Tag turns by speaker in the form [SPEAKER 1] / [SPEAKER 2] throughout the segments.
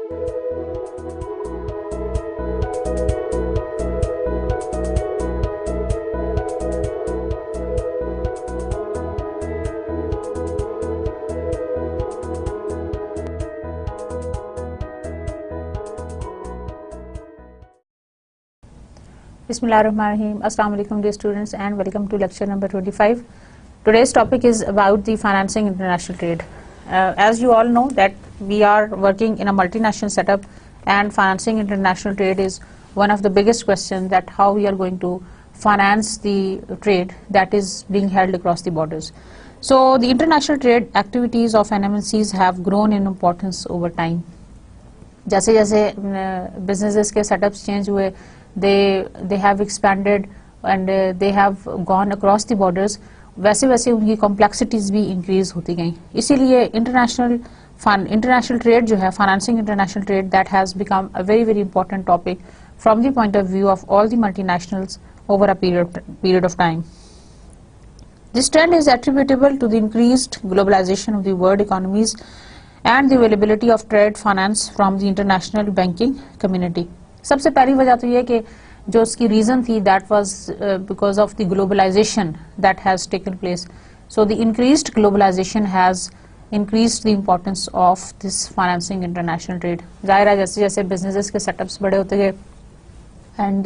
[SPEAKER 1] Bismillahirrahmanirrahim. Assalamu alaikum dear students and welcome to lecture number 25. Today's topic is about the financing international trade. As you all know that we are working in a multinational setup and financing international trade is one of the biggest questions, that how we are going to finance the trade that is being held across the borders. So the international trade activities of NMNCs have grown in importance over time. जैसे जैसे businesses के setups change हुए, they have expanded and they have gone across the borders, वैसे वैसे उनकी complexities भी increase होती गई. इसीलिए international trade जो है, financing international trade, that has become a very very important topic from the point of view of all the multinationals over a period of time. This trend is attributable to the increased globalization of the world economies and the availability of trade finance from the international banking community. सबसे पहली वजह तो ये कि जो उसकी reason थी, that was because of the globalization that has taken place. So the increased globalization has increased the importance of this financing international trade. ज़ाहिर है जैसे जैसे businesses के setups बड़े होते गए and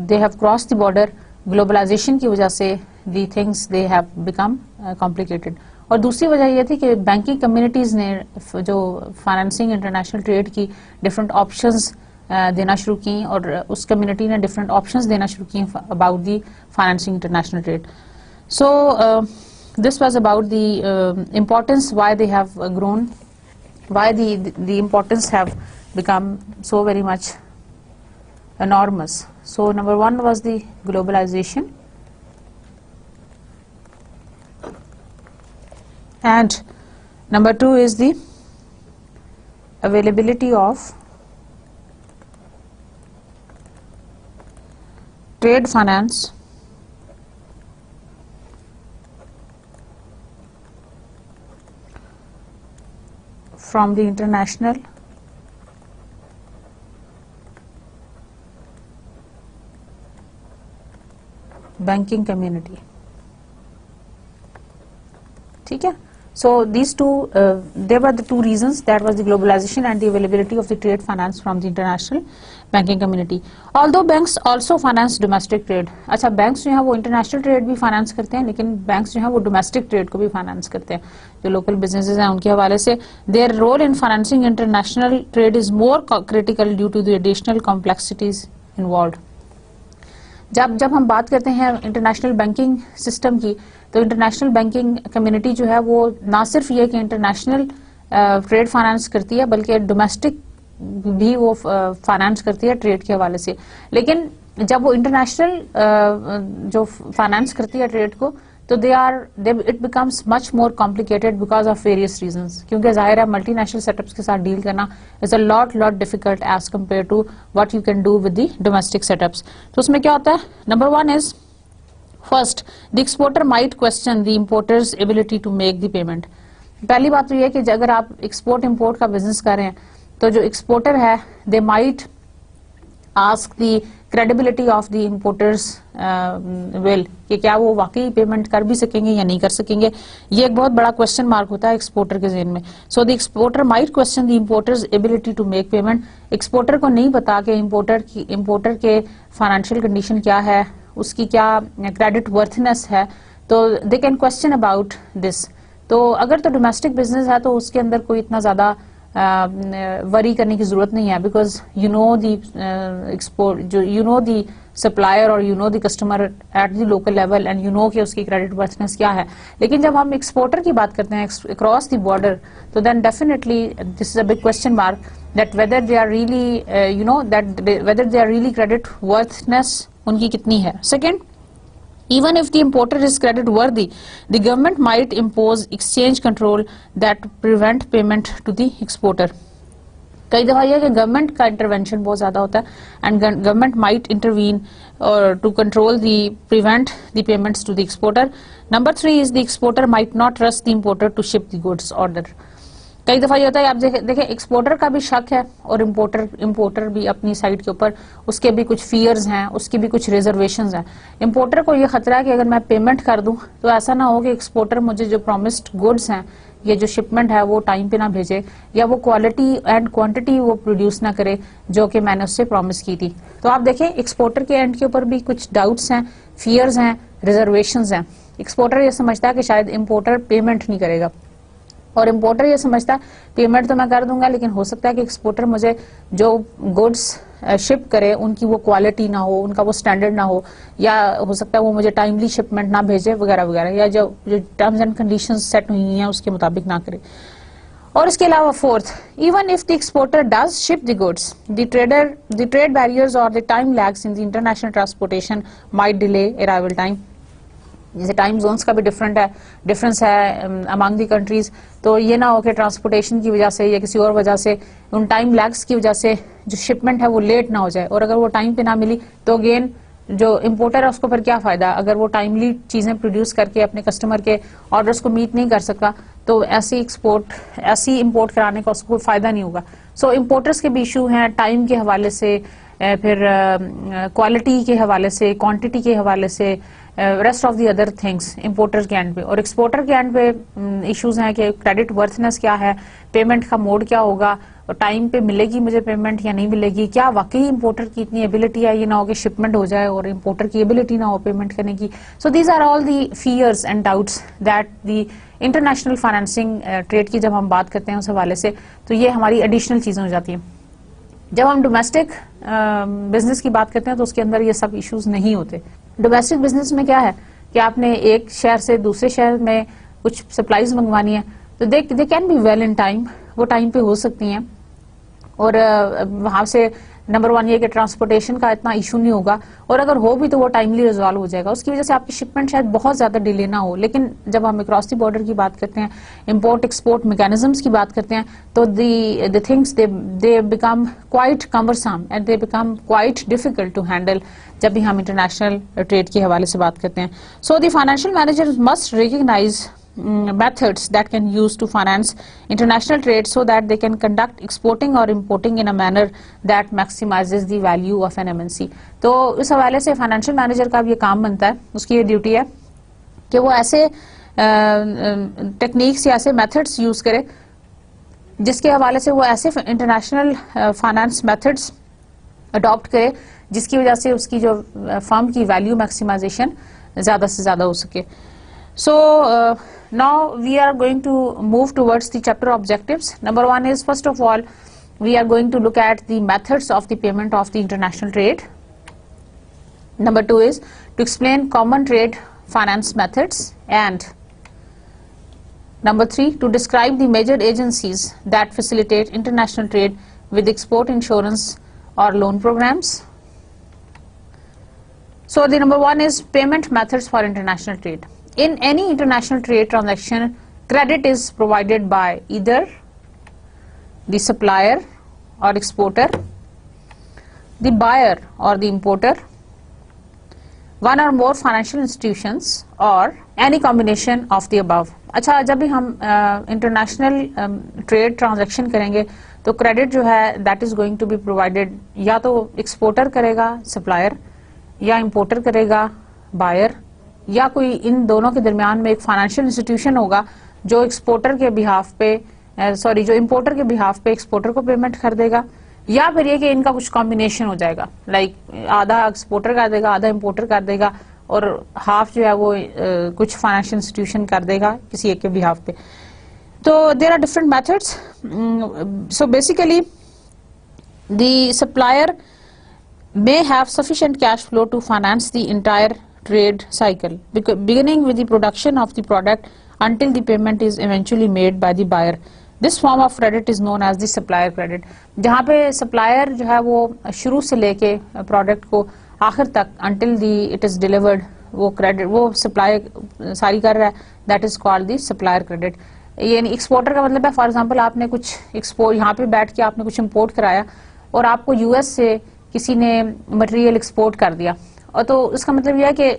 [SPEAKER 1] they have crossed the border, globalization की वजह से the things they have become complicated. और दूसरी वजह ये थी कि बैंकिंग कम्युनिटीज़ ने जो फाइनेंसिंग इंटरनेशनल ट्रेड की डिफरेंट ऑप्शंस देना शुरू की और उस कम्युनिटी ने डिफरेंट ऑप्शंस देना शुरू की about the financing international trade. So this was about the importance, why they have grown, why the importance have become so very much enormous. So number one was the globalization, and number two is the availability of trade finance from the international banking community. ठीक है. So these two, there were the two reasons, that was the globalization and the availability of the trade finance from the international banking community. Although banks also finance domestic trade. अच्छा, banks जो हैं वो international trade भी finance करते हैं, लेकिन banks जो हैं वो domestic trade को भी finance करते हैं. जो local businesses हैं उनके हवाले से their role in financing international trade is more critical due to the additional complexities involved. जब हम बात करते हैं इंटरनेशनल बैंकिंग सिस्टम की, तो इंटरनेशनल बैंकिंग कम्युनिटी जो है वो ना सिर्फ ये कि इंटरनेशनल ट्रेड फाइनेंस करती है, बल्कि डोमेस्टिक भी वो फाइनेंस करती है ट्रेड के हवाले से. लेकिन जब वो इंटरनेशनल जो फाइनेंस करती है ट्रेड को, तो it becomes much more complicated because of various reasons. क्योंकि जाहिर है मल्टीनेशनल सेटअप्स के साथ डील करना is a lot difficult as compare to what you can do with the domestic setups. तो उसमें क्या होता है, number one is first, the exporter might question the importer's ability to make the payment. पहली बात तो ये कि अगर आप एक्सपोर्ट इम्पोर्ट का बिजनेस कर रहे हैं, तो जो एक्सपोर्टर है they might ask the credibility of the importers will, कि क्या वो वाकई पेमेंट कर भी सकेंगे या नहीं कर सकेंगे. ये एक बहुत बड़ा क्वेश्चन मार्क होता है एक्सपोर्टर के ज़हन में. So the exporter might question the importer's ability to make payment. Exporter को नहीं पता कि इम्पोर्टर के फाइनेंशियल कंडीशन क्या है, उसकी क्या क्रेडिट वर्थनेस है, तो they can question about this. तो अगर तो डोमेस्टिक बिजनेस है तो उसके अंदर कोई इतना ज़्यादा वरी करने की जरूरत नहीं है, because you know the export जो यू नो दी सप्लायर और you know the customer at the local level and you know कि उसकी क्रेडिट वर्थनेस क्या है. लेकिन जब हम एक्सपोर्टर की बात करते हैं अक्रॉस द बॉर्डर, तो then definitely this is a big question mark that whether they are really you know that whether they are really credit worthiness उनकी कितनी है. Second, even if the importer is credit worthy, the government might impose exchange control that prevent payment to the exporter. कई दफा यह कि government का intervention बहुत ज्यादा होता है एंड गवर्नमेंट माइट इंटरवीन और to control the prevent the payments to the exporter. Number 3 is the exporter might not trust the importer to ship the goods order. कई दफा ये होता है, आप देखें एक्सपोर्टर का भी शक है और इम्पोर्टर भी अपनी साइड के ऊपर उसके भी कुछ फियर्स हैं, उसकी भी कुछ रिजर्वेशंस हैं। इम्पोर्टर को ये खतरा है कि अगर मैं पेमेंट कर दूं तो ऐसा ना हो कि एक्सपोर्टर मुझे जो प्रॉमिस्ड गुड्स हैं, ये जो शिपमेंट है वो टाइम पे ना भेजे, या वो क्वालिटी एंड क्वांटिटी वो प्रोड्यूस ना करे जो कि मैंने उससे प्रॉमिस की थी। तो आप देखें एक्सपोर्टर के एंड के ऊपर भी कुछ डाउट्स हैं, फियर्स हैं, रिजर्वेशंस हैं। एक्सपोर्टर ये समझता है कि शायद इम्पोर्टर पेमेंट नहीं करेगा, और इम्पोर्टर ये समझता है पेमेंट तो मैं कर दूंगा, लेकिन हो सकता है कि एक्सपोर्टर मुझे जो गुड्स शिप करे उनकी वो क्वालिटी ना हो, उनका वो स्टैंडर्ड ना हो, या हो सकता है वो मुझे टाइमली शिपमेंट ना भेजे वगैरह वगैरह, या जो टर्म्स एंड कंडीशंस सेट हुई हैं उसके मुताबिक ना करे। और इसके अलावा fourth, even if the exporter does ship the goods, the trade barriers और the time lags in the international transportation might delay arrival time. जैसे टाइम जोन्स का भी डिफरेंस है अमंग दी कंट्रीज, तो ये ना हो कि ट्रांसपोर्टेशन की वजह से या किसी और वजह से, उन टाइम लैग्स की वजह से जो शिपमेंट है वो लेट ना हो जाए, और अगर वो टाइम पे ना मिली तो अगेन जो इम्पोर्टर है उसको फिर क्या फायदा, अगर वो टाइमली चीजें प्रोड्यूस करके अपने कस्टमर के ऑर्डर्स को मीट नहीं कर सकता तो ऐसी इम्पोर्ट कराने का उसको कोई फायदा नहीं होगा। सो इम्पोर्टर्स के भी इशू हैं टाइम के हवाले से, फिर क्वालिटी के हवाले से, क्वांटिटी के हवाले से, rest of the other things importer के एंड पे। और एक्सपोर्टर के एंड पे इश्यूज हैं कि क्रेडिट वर्थनेस क्या है, पेमेंट का मोड क्या होगा, और टाइम पे मिलेगी मुझे पेमेंट या नहीं मिलेगी, क्या वाकई इम्पोर्टर की इतनी एबिलिटी है, ये ना हो कि शिपमेंट हो जाए और इम्पोर्टर की एबिलिटी ना हो पेमेंट करने की। So these are all the fears and doubts that the international financing trade की जब हम बात करते हैं उस हवाले से, तो ये हमारी एडिशनल चीजें हो जाती हैं। जब हम डोमेस्टिक बिजनेस की बात करते हैं तो उसके अंदर ये सब इश्यूज नहीं होते। डोमेस्टिक बिजनेस में क्या है कि आपने एक शहर से दूसरे शहर में कुछ सप्लाईज मंगवानी है तो they can be well in time, वो टाइम पे हो सकती हैं, और वहां से नंबर वन ये कि ट्रांसपोर्टेशन का इतना इशू नहीं होगा, और अगर हो भी तो वो टाइमली रिजॉल्व हो जाएगा, उसकी वजह से आपकी शिपमेंट शायद बहुत ज्यादा डिले ना हो। लेकिन जब हम अक्रॉस द बॉर्डर की बात करते हैं, इंपोर्ट एक्सपोर्ट मैकेनिज्म्स की बात करते हैं, तो the things they become quite cumbersome and they become quite difficult to handle जब भी हम इंटरनेशनल ट्रेड के हवाले से बात करते हैं। So the financial manager must recognize methods that can use to finance international trade so that they can conduct exporting or importing in a manner that maximizes the value of an MNC। तो इस हवाले से financial manager का भी ये काम बनता है, उसकी ये ड्यूटी है कि वो ऐसे टेक्निक्स या ऐसे मेथड्स यूज करे जिसके हवाले से वो ऐसे इंटरनेशनल फाइनेंस मेथड्स अडॉप्ट करे जिसकी वजह से उसकी जो फर्म की वैल्यू मैक्सिमाइजेशन ज्यादा से ज्यादा हो सके। So now we are going to move towards the chapter objectives. Number one is, first of all, we are going to look at the methods of the payment of the international trade. Number two is to explain common trade finance methods, and number three, to describe the major agencies that facilitate international trade with export insurance or loan programs. So the number one is payment methods for international trade. In any international trade transaction, credit is provided by either the supplier or exporter, the buyer or the importer, one or more financial institutions, or any combination of the above. अच्छा, जब भी हम international trade transaction करेंगे तो credit जो है that is going to be provided, या तो एक्सपोर्टर करेगा सप्लायर, या इंपोर्टर करेगा बायर, या कोई इन दोनों के दरमियान में एक फाइनेंशियल इंस्टीट्यूशन होगा जो एक्सपोर्टर के बिहाफ पे जो इंपोर्टर के बिहाफ पे एक्सपोर्टर को पेमेंट कर देगा, या फिर ये कि इनका कुछ कॉम्बिनेशन हो जाएगा, लाइक आधा एक्सपोर्टर कर देगा, आधा इंपोर्टर कर देगा, और हाफ जो है वो कुछ फाइनेंशियल इंस्टीट्यूशन कर देगा किसी एक के बिहाफ पे। तो there are different methods. So basically the supplier may have sufficient cash flow to finance the entire trade cycle, beginning with the production of the product until the payment is eventually made by the buyer. This form of credit is known as the supplier credit. जहाँ पे supplier जो है वो शुरू से लेके product को आखिर तक until the it is delivered वो credit वो supply सारी कर रहा है, that is called the supplier credit. यानी एक्सपोर्टर का मतलब है, फॉर एग्जाम्पल आपने कुछ एक्सपोर्ट यहाँ पे बैठ के आपने कुछ इम्पोर्ट कराया और आपको यूएस से किसी ने मटेरियल एक्सपोर्ट कर दिया, और तो इसका मतलब यह है कि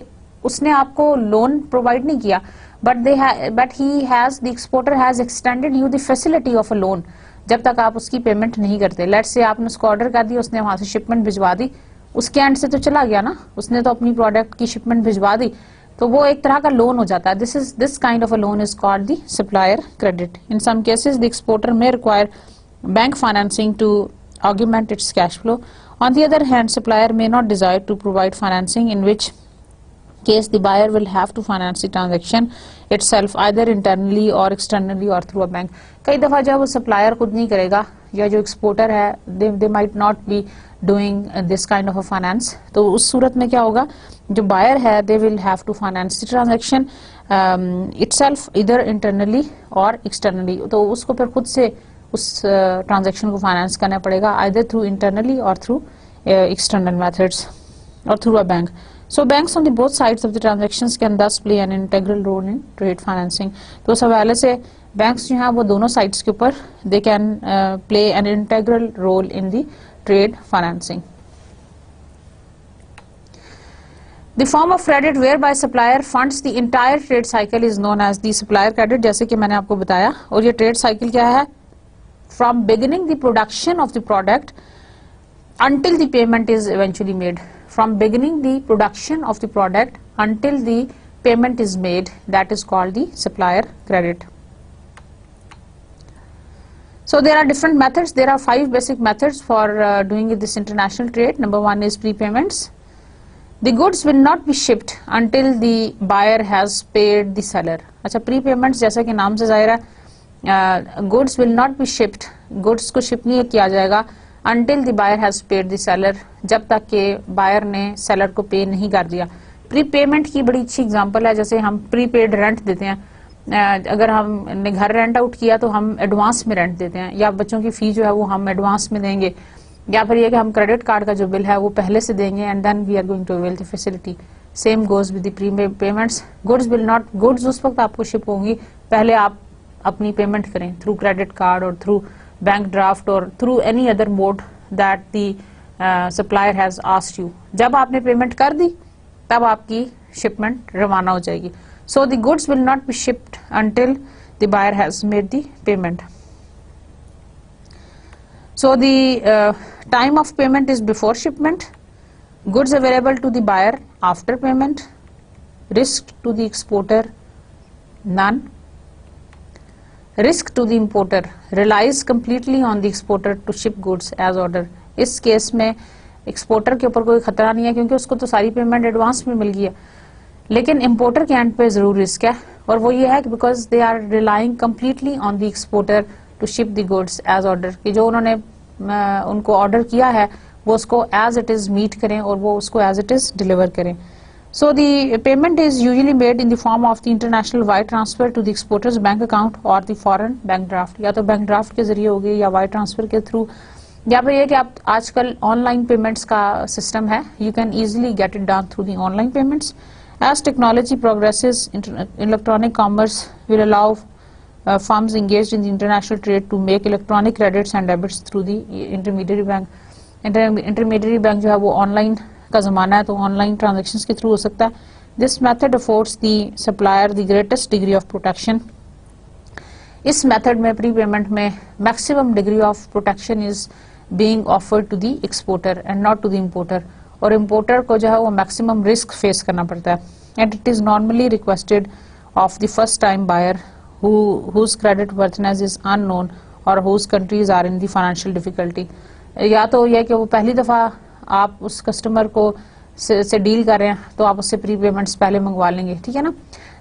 [SPEAKER 1] उसने आपको लोन प्रोवाइड नहीं किया, but he has the exporter has extended you the facility of a loan, जब तक आप उसकी पेमेंट नहीं करते। लेट्स से आपने उसको ऑर्डर कर दिया, उसने वहां से शिपमेंट भिजवा दी, उसके एंड से तो चला गया ना, उसने तो अपनी प्रोडक्ट की शिपमेंट भिजवा दी, तो वो एक तरह का लोन हो जाता है। This kind of a loan is called the supplier credit. In some cases the exporter may require bank financing to augment its cash flow. On the other hand, supplier may not desire to provide financing, in which case the buyer will have to finance the transaction itself either internally or externally or through a bank. कई दफा जब वो supplier खुद नहीं करेगा या जो exporter है they might not be doing this kind of a finance, तो उस सूरत में क्या होगा, जो बायर है they will have to finance the transaction itself either internally or externally, तो उसको फिर खुद से उस ट्रांजैक्शन को फाइनेंस करना पड़ेगा आइदर थ्रू इंटरनली और थ्रू एक्सटर्नल मेथड्स और through a bank. So banks on the both sides of the transactions can thus play an integral role in trade financing. तो इस हवाले से बैंक्स जो हैं वो दोनों साइड्स के ऊपर they can play an integral role in the trade financing. The form of credit whereby supplier funds the entire trade cycle is known as the supplier credit, जैसे कि मैंने आपको बताया। और ये ट्रेड साइकिल क्या है, from beginning the production of the product until the payment is eventually made. From beginning the production of the product until the payment is made, that is called the supplier credit. So there are different methods. There are 5 basic methods for doing this international trade. Number 1 is prepayments. The goods will not be shipped until the buyer has paid the seller. अच्छा, prepayments जैसा कि नाम से जाहिर है, goods will not be shipped, goods को ship नहीं किया जाएगा until the buyer has paid the seller, जब तक के बायर ने सेलर को पे नहीं कर दिया। प्री पेमेंट की बड़ी अच्छी एग्जांपल है, जैसे हम प्री पेड रेंट देते हैं, अगर हमने घर रेंट आउट किया तो हम एडवांस में रेंट देते हैं, या बच्चों की फी जो है वो हम एडवांस में देंगे, या फिर ये कि हम क्रेडिट कार्ड का जो बिल है वो पहले से देंगे and then we are going to avail the facility. Same goes with the prepayments. Goods उस वक्त आपको शिप होंगी, पहले आप अपनी पेमेंट करें थ्रू क्रेडिट कार्ड और थ्रू बैंक ड्राफ्ट और through any other mode that the supplier has asked you. जब आपने पेमेंट कर दी तब आपकी शिपमेंट रवाना हो जाएगी। So the goods will not be shipped until the buyer has made the payment. So the time of payment is before shipment, goods available to the buyer after payment, risk to the exporter none, risk to the importer relies completely on the exporter to ship goods as order. इस case में exporter के ऊपर कोई खतरा नहीं है क्योंकि उसको तो सारी पेमेंट एडवांस में मिल गई है, लेकिन इंपोर्टर के एंड पे जरूर रिस्क है, और वो ये है कि because they are relying completely on the exporter to ship the goods as order, कि जो उन्होंने उनको ऑर्डर किया है वो उसको एज इट इज मीट करें और वो उसको एज इट इज डिलीवर करें। So the payment is usually made in the form of the international wire transfer to the exporter's bank account or the foreign bank draft. या तो bank draft के जरिए होगी या वायर ट्रांसफर के through, या फिर ये कि आप आजकल ऑनलाइन पेमेंट्स का सिस्टम है, you can easily get it done through the online payments. As technology progresses, electronic commerce will allow firms engaged in the international trade to make electronic credits and debits through the intermediary bank. Intermediary bank जो है वो online का जमाना है तो online transactions के through हो सकता है। This method affords the supplier the greatest degree of protection. इस मेथड में प्री पेमेंट में maximum degree of protection is being offered to the exporter and not to the importer, और importer को जो है वो मैक्सिमम रिस्क फेस करना पड़ता है। And it is normally requested of the first time buyer whose credit worthiness is unknown or whose countries are in the financial difficulty। या तो यह कि वो पहली दफा आप उस कस्टमर को से डील कर रहे हैं तो आप उससे प्री पेमेंट्स पहले मंगवा लेंगे, ठीक है ना,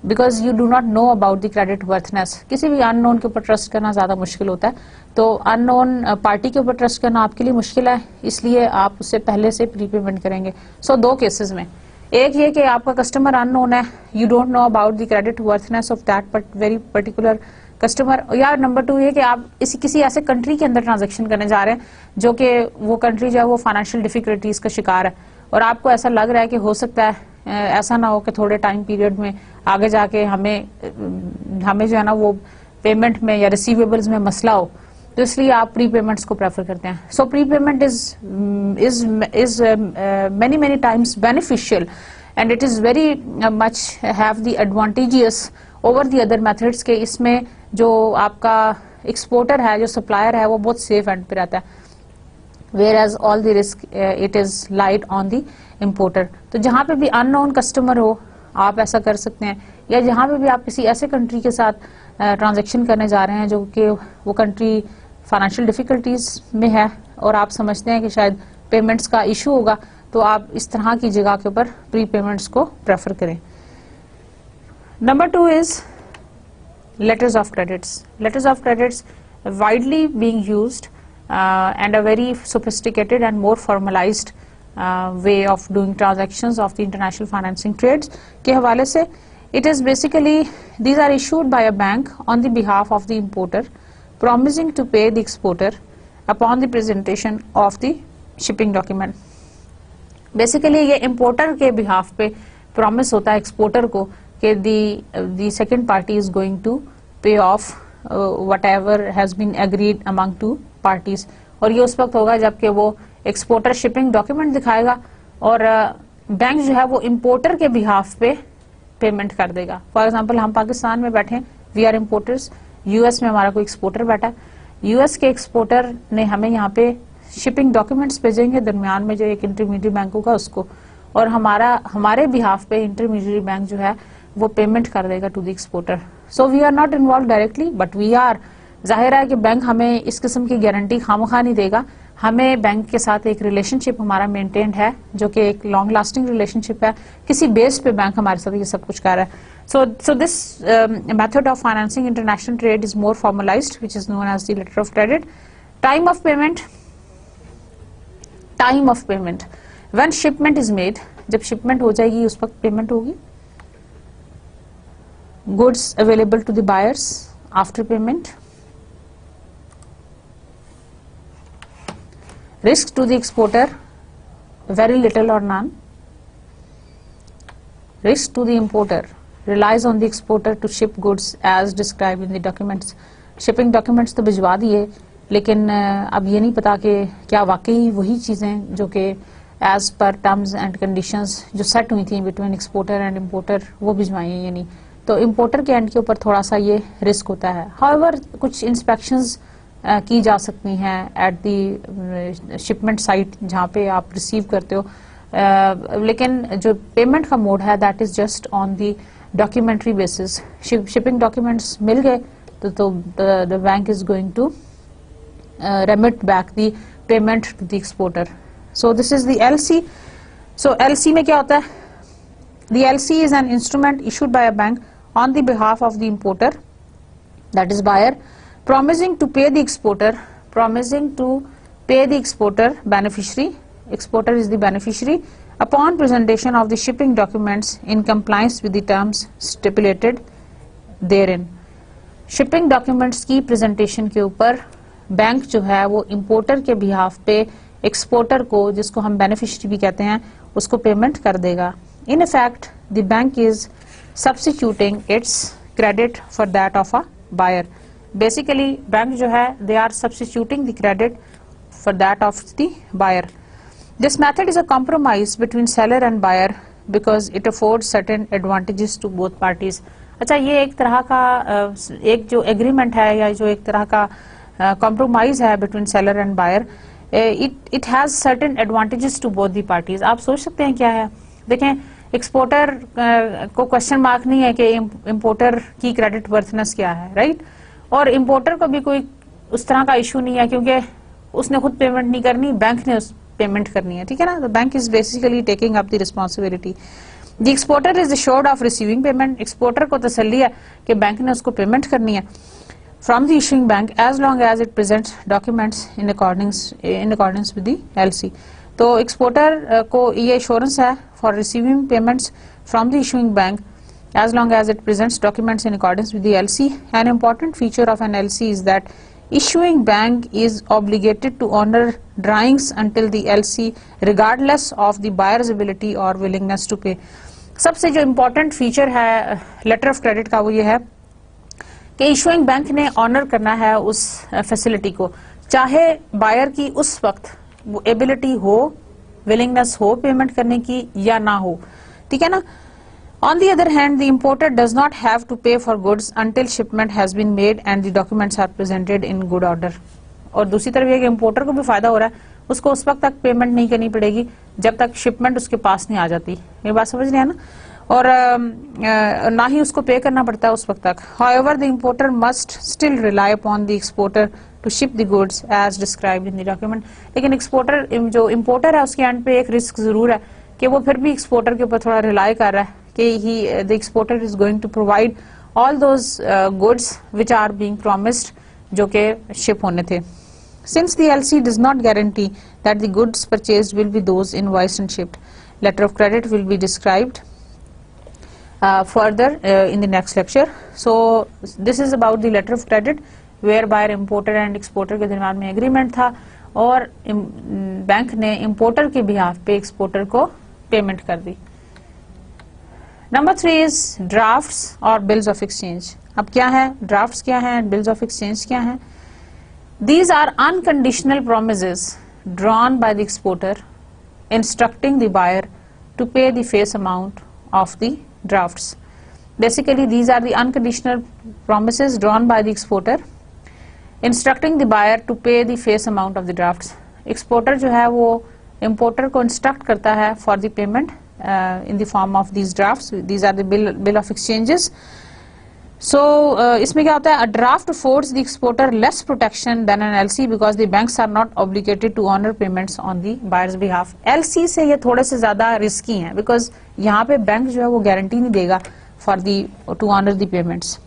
[SPEAKER 1] because you do not know about the credit वर्थनेस। किसी भी अननोन के ऊपर ट्रस्ट करना ज्यादा मुश्किल होता है, तो अननोन पार्टी के ऊपर ट्रस्ट करना आपके लिए मुश्किल है, इसलिए आप उससे पहले से प्री पेमेंट करेंगे। सो दो केसेस में, एक ये कि आपका कस्टमर अननोन है, you don't know about the credit वर्थनेस of that but very particular customer, या नंबर 2 ये कि आप किसी ऐसे कंट्री के अंदर ट्रांजैक्शन करने जा रहे हैं जो कि वो कंट्री जो है वो फाइनेंशियल डिफिकल्टीज का शिकार है, और आपको ऐसा लग रहा है कि हो सकता है ऐसा ना हो कि थोड़े टाइम पीरियड में आगे जाके हमें जो है ना वो पेमेंट में या रिसीवेबल्स में मसला हो, तो इसलिए आप प्री पेमेंट्स को प्रेफर करते हैं। सो pre payment is many times beneficial and it is very much have the advantageous over the other methods के इसमें जो आपका एक्सपोर्टर है, जो सप्लायर है, वो बहुत सेफ एंड पे रहता है, whereas all the risk it is light on the importer. तो जहां पे भी अननोन कस्टमर हो आप ऐसा कर सकते हैं, या जहां पे भी आप किसी ऐसे कंट्री के साथ ट्रांजैक्शन करने जा रहे हैं जो कि वो कंट्री फाइनेंशियल डिफिकल्टीज में है और आप समझते हैं कि शायद पेमेंट्स का इशू होगा, तो आप इस तरह की जगह के ऊपर प्री पेमेंट्स को प्रेफर करें। Number 2 is letters of credits. Letters of credits widely being used and a very sophisticated and more formalized way of doing transactions of the international financing trades के हवाले से it is basically these are issued by a bank on the behalf of the importer promising to pay the exporter upon the presentation of the shipping document. Basically ये importer के behalf पे promise होता है exporter को कि the second party is going to pay off whatever has been agreed among two parties, और ये उस वक्त होगा जबकि वो एक्सपोर्टर शिपिंग डॉक्यूमेंट दिखाएगा और बैंक जो है वो इंपोर्टर के बिहाफ पे पेमेंट कर देगा। फॉर एग्जांपल हम पाकिस्तान में बैठे हैं, वी आर इंपोर्टर्स, यूएस में हमारा कोई एक्सपोर्टर बैठा है, यूएस के एक्सपोर्टर ने हमें यहाँ पे शिपिंग डॉक्यूमेंट्स भेजेंगे दरमियान में जो एक इंटरमीडिएट बैंक होगा उसको, और हमारे बिहाफ पे इंटरमीडिएट बैंक जो है वो पेमेंट कर देगा to the exporter. So we are not involve directly but we are, जाहिर है कि बैंक हमें इस किस्म की गारंटी खामखा नहीं देगा, हमें बैंक के साथ एक रिलेशनशिप हमारा मेंटेन्ड है जो कि एक लॉन्ग लास्टिंग रिलेशनशिप है, किसी बेस पे बैंक हमारे साथ ये सब कुछ कर रहा है। So this method of financing international trade is more formalized which is known as the letter of credit. Time of payment, time of payment when shipment is made, जब शिपमेंट हो जाएगी उस वक्त पेमेंट होगी। Goods available to the buyers after payment. Risk to the exporter, very little or none. Risk to the importer, relies on the exporter to ship goods as described in the documents. Shipping documents तो भिजवा दिए, लेकिन अब ये नहीं पता कि क्या वाकई वही चीज़ें जो कि as per terms and conditions जो सेट हुई थी between exporter and importer वो भिजवाई हैं या नहीं, तो इम्पोर्टर के एंड के ऊपर थोड़ा सा ये रिस्क होता है। हाउएवर कुछ इंस्पेक्शंस की जा सकती हैं एट दी शिपमेंट साइट जहाँ पे आप रिसीव करते हो, लेकिन जो पेमेंट का मोड है that is just on the documentary basis. Shipping documents मिल गए तो the bank is going to remit back the payment to the exporter. So this is the LC. So LC में क्या होता है? The LC is an instrument issued by a bank on the behalf of the importer, that is buyer, promising to pay the exporter, beneficiary, exporter is the beneficiary, upon presentation of the shipping documents in compliance with the terms stipulated therein. Shipping documents की presentation के ऊपर bank जो है वो importer के behalf पे exporter को, जिसको हम beneficiary भी कहते हैं, उसको पेमेंट कर देगा। In effect, the bank is substituting its credit for that of a buyer. Basically, bank जो है they are substituting the credit for that of the buyer. This method is a compromise between seller and buyer because it affords certain advantages to both parties. अच्छा, ये एक तरह का एक जो agreement है या जो एक तरह का कॉम्प्रोमाइज है between seller and buyer, it has certain advantages to both the parties. आप सोच सकते हैं क्या है? देखें, एक्सपोर्टर को क्वेश्चन मार्क नहीं है कि इंपोर्टर की क्रेडिट वर्थनेस क्या है, राइट? और इंपोर्टर को भी कोई उस तरह का इशू नहीं है क्योंकि उसने खुद पेमेंट नहीं करनी, बैंक ने उस पेमेंट करनी है, ठीक है ना? The bank is basically taking up the responsibility. The exporter is assured of receiving payment. Exporter को तसल्ली है कि बैंक ने उसको पेमेंट करनी है from the issuing bank as long as it presents documents in accordance with the LC. तो exporter को ये एश्योरेंस है for receiving payments from the issuing bank as long as it presents documents in accordance with the LC. An important feature of an LC is that issuing bank is obligated to honor drawings until the LC regardless of the buyer's ability or willingness to pay. सबसे जो important feature है letter of credit का वो ये है कि issuing bank ने honor करना है उस facility को, चाहे buyer की उस वक्त वो ability हो, willingness हो payment करने की या ना हो, ठीक है ना? On the other hand, the importer does not have to pay for goods until shipment has been made and the documents are presented in good order. और दूसरी तरफ ये कि इम्पोर्टर को भी फायदा हो रहा है, उसको उस वक्त तक पेमेंट नहीं करनी पड़ेगी जब तक शिपमेंट उसके पास नहीं आ जाती. मेरी बात समझ रहे हैं ना? और ना ही उसको पे करना पड़ता है उस वक्त तक. However, the importer must still rely upon the exporter to ship the goods as described in the document. लेकिन एक्सपोर्टर जो इम्पोर्टर है उसके एंड पे एक रिस्क जरूर है कि वो फिर भी एक्सपोर्टर के ऊपर थोड़ा रिलाई कर रहा है कि the exporter is going to provide all those goods which are being promised जो कि शिप होने थे. Since the LC does not guarantee that the goods purchased will be those invoiced and shipped, letter of credit will be described further in the next lecture. So this is about the letter of credit whereby importer and exporter के दरमियान में agreement था और bank ने importer के behalf पे exporter को payment कर दी. Number 3 is drafts or bills of exchange. अब क्या है, drafts क्या है, bills of exchange क्या है? These are unconditional promises drawn by the exporter instructing the buyer to pay the face amount of the drafts. Basically, these are the unconditional promises drawn by the exporter instructing the buyer to pay the face amount of the drafts. Exporter जो है वो importer को instruct करता है for the payment in the form of these drafts. These are the bill of exchanges. So इसमें क्या होता है, a draft affords the exporter less protection than an LC because the banks are not obligated to honor payments on the buyer's behalf. LC से ये थोड़े से ज़्यादा risky हैं because यहाँ पे बैंक जो है वो guarantee नहीं देगा for the to honor the payments.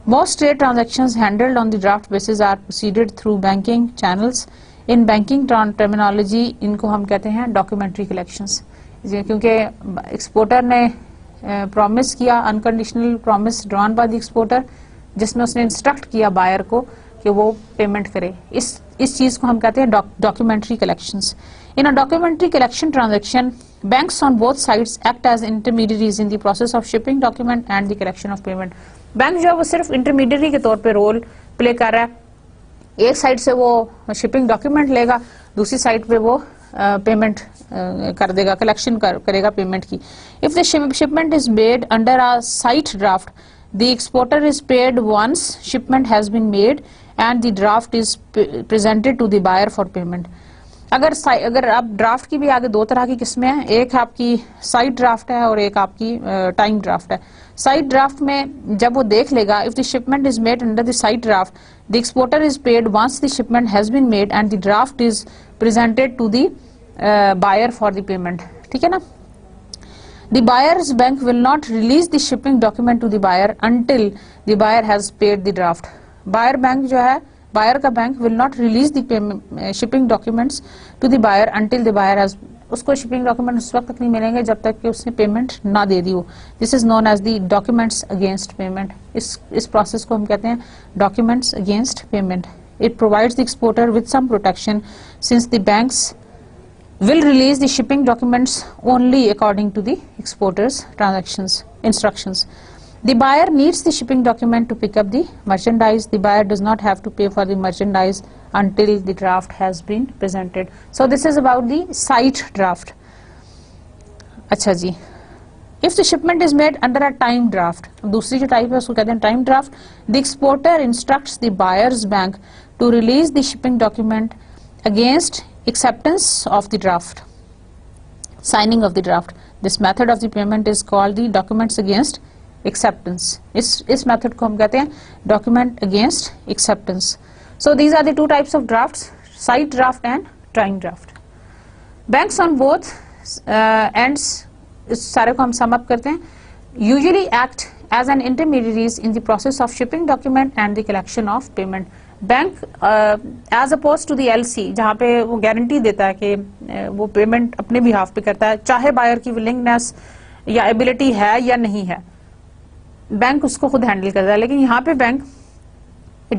[SPEAKER 1] Most trade transactions handled on the draft basis are proceeded through banking channels. In banking terminology इनको हम कहते हैं documentary collections. क्योंकि एक्सपोर्टर ने प्रॉमिस किया, unconditional promise drawn by the exporter, जिसमें उसने instruct किया बायर को कि वो पेमेंट करे. इस चीज को हम कहते हैं documentary collections. In a documentary collection transaction banks on both sides act as intermediaries in the process of shipping document and the collection of payment. Bank जो है वो सिर्फ इंटरमीडियरी के तौर पे रोल प्ले कर रहा है. एक साइड से वो शिपिंग डॉक्यूमेंट लेगा, दूसरी साइड पे वो पेमेंट कर देगा, कलेक्शन करेगा पेमेंट की. If the shipment is made under a sight draft, the exporter is paid once shipment has been made and the draft is presented to the buyer for payment. अगर आप draft की भी आगे दो तरह की किस्में हैं, एक आपकी साइट ड्राफ्ट है और एक आपकी टाइम ड्राफ्ट है. साइट ड्राफ्ट में जब वो देख लेगा, if the shipment is made under the sight draft, the exporter is paid once the shipment has been made and the draft is presented to the buyer for the payment. ठीक है ना? The buyer's bank will not release the shipping document to the buyer until the buyer has paid the draft. Buyer bank जो है, buyer का bank will not release the shipping documents to the buyer until the buyer has, उसको shipping document उस वक्त तक नहीं मिलेंगे जब तक कि उसने पेमेंट ना दे दी हो. This is known as the documents against payment. इस प्रोसेस को हम कहते हैं documents against payment. It provides the exporter with some protection since the banks will release the shipping documents only according to the exporter's instructions. The buyer needs the shipping document to pick up the merchandise. The buyer does not have to pay for the merchandise until the draft has been presented. So this is about the site draft. अच्छा जी, if the shipment is made under a time draft, दूसरी जो type है उसको कहते हैं time draft. The exporter instructs the buyer's bank to release the shipping document against acceptance of the draft, signing of the draft. This method of the payment is called the documents against acceptance. इस method को हम कहते हैं document against acceptance. So these are the two types of drafts, site draft and time draft. Banks on both ends, इस सारे को हम sum up करते हैं, usually act as an intermediaries in the process of shipping document and the collection of payment. Bank as oppose to the LC जहाँ पे वो guarantee देता है कि वो पेमेंट अपने बिहाफ पे करता है, चाहे बायर की विलिंगनेस या एबिलिटी है या नहीं है, बैंक उसको खुद हैंडल करता है. लेकिन यहाँ पे bank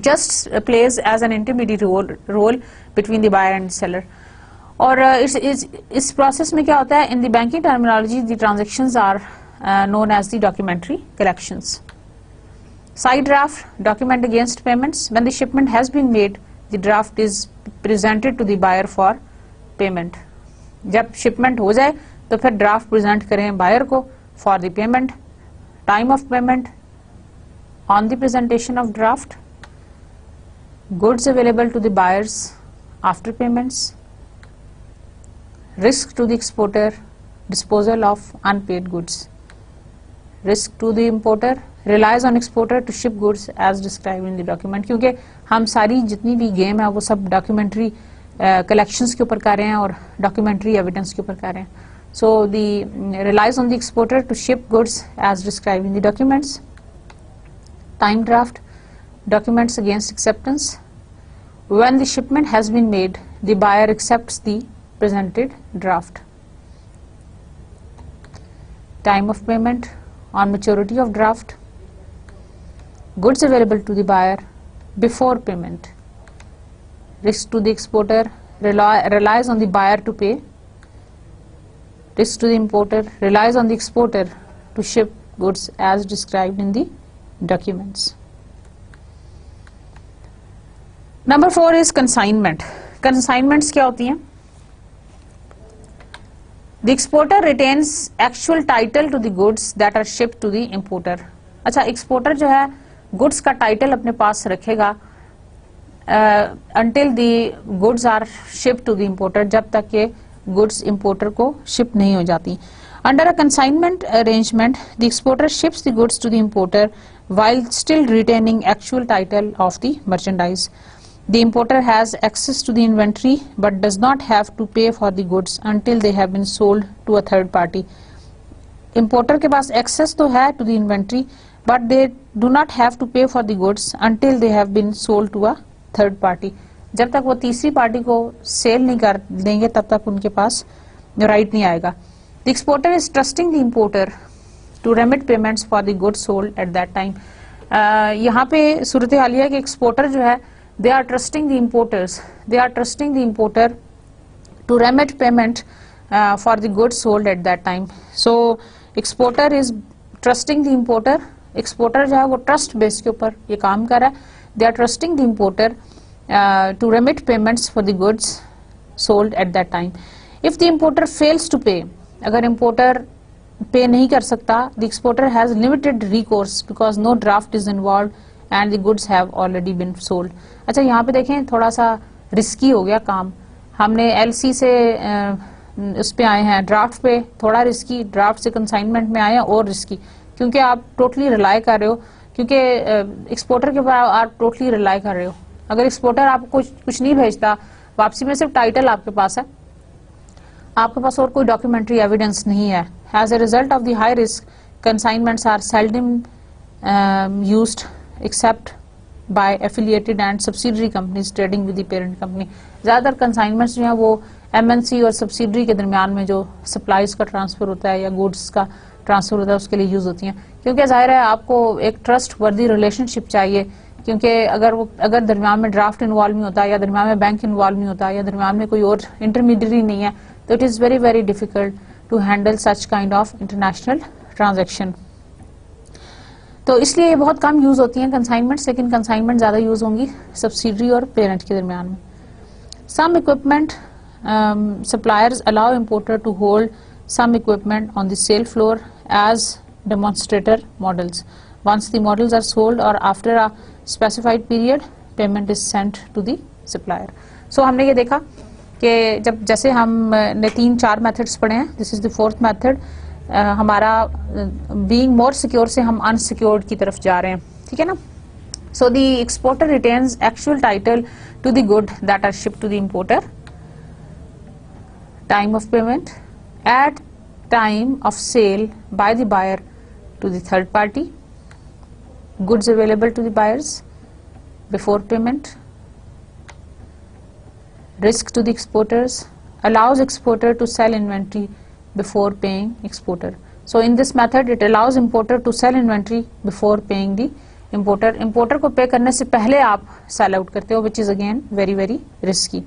[SPEAKER 1] just plays as an intermediate role between the buyer and seller. और इस प्रोसेस में क्या होता है, in the banking terminology the transactions are known as the documentary collections. Side draft, document against payments. When the shipment has been made, the draft is presented to the buyer for payment. जब shipment हो जाए तो फिर draft present करें buyer को for the payment. time of payment on the presentation of draft, goods available to the buyers after payments, risk to the exporter, disposal of unpaid goods. Risk to the importer, relies on exporter to ship goods as described in the document. क्योंकि हम सारी जितनी भी game है वो सब documentary collections के ऊपर कर रहे हैं और डॉक्यूमेंट्री एविडेंस के ऊपर कर रहे हैं. So the relies on the exporter to ship goods as described in the documents. Time draft, documents against acceptance. When the shipment has been made, the buyer accepts the presented draft. Time of payment on maturity of draft. Goods available to the buyer before payment. Risk to the exporter, relies on the buyer to pay. Risk to the importer, relies on the exporter to ship goods as described in the documents. Number 4 is consignment. Consignments क्या होती हैं? The exporter retains actual title to the goods that are shipped to the importer. अच्छा, exporter जो है goods का title अपने पास रखेगा until the goods are shipped to the importer, जब तक के goods importer को ship नहीं हो जाती. Under a consignment arrangement, the exporter ships the goods to the importer while still retaining actual title of the merchandise. The importer has access to the inventory but does not have to pay for the goods until they have been sold to a third party. Importer के पास access तो है to the inventory but they do not have to pay for the goods until they have been sold to a third party. जब तक वो तीसरी party को cell नहीं कर देंगे तब तक उनके पास राइट नहीं आएगा. The exporter is trusting the importer to remit payments for the goods sold at that time. यहाँ पे सूरत हाल है कि एक्सपोर्टर जो है they are trusting the importer to remit payment for the goods sold at that time. So exporter is trusting the importer. exporter जो है वो trust base के ऊपर ये काम कर रहा है. They are trusting the importer to remit payments for the goods sold at that time. If the importer fails to pay, अगर importer पे नहीं कर सकता, the exporter has limited recourse because no draft is involved and the goods have already been sold. अच्छा, यहाँ पे देखें थोड़ा सा रिस्की हो गया काम. हमने LC से उस पे आए हैं ड्राफ्ट पे, थोड़ा रिस्की. ड्राफ्ट से कंसाइनमेंट में आए हैं और रिस्की, क्योंकि आप टोटली रिलाई कर रहे हो, क्योंकि एक्सपोर्टर के ऊपर आप टोटली रिलाई कर रहे हो. अगर एक्सपोर्टर आपको कुछ नहीं भेजता, वापसी में सिर्फ टाइटल आपके पास है, आपके पास और कोई डॉक्यूमेंट्री एविडेंस नहीं है. As a result of the high risk, consignments are seldom used except by affiliated and subsidiary companies trading with the parent company. ज़्यादातर कंसाइनमेंट्स जो हैं वो MNC और सब्सिडरी के दरमियान में जो सप्लाईज का ट्रांसफर होता है या गुड्स का ट्रांसफर होता है उसके लिए यूज होती हैं, क्योंकि जाहिर है आपको एक ट्रस्ट वर्दी रिलेशनशिप चाहिए. क्योंकि अगर दरमियान में ड्राफ्ट इन्वॉल्व नहीं होता या दरमियान में बैंक इन्वॉल्व नहीं होता या दरमियान में कोई और इंटरमीडियरी नहीं है, तो it is very very difficult to handle such kind of international transaction. तो इसलिए ये बहुत कम यूज होती हैं कंसाइनमेंट्स, लेकिन कंसाइनमेंट ज़्यादा यूज होंगी सब्सिडरी और पेरेंट के दरमियान में. सम equipment suppliers allow importer to hold some equipment on the sale floor as demonstrator models. Once the models are sold or after a specified period, payment is sent to the supplier. So हमने ये देखा कि जब जैसे हमने 3-4 methods पढ़े हैं, this is the fourth method. हमारा बीइंग मोर सिक्योर से हम अनसिक्योर्ड की तरफ जा रहे हैं, ठीक है ना. So the exporter retains actual title to the good that are shipped to the importer. Time of payment at time of sale by the buyer to the third party. Goods available to the buyers before payment. Risk to the exporters, allows exporter to sell inventory before paying exporter. So in this method it allows importer to sell inventory before paying the importer. Importer को पे करने से पहले आप sell out करते हो, which is again very very risky.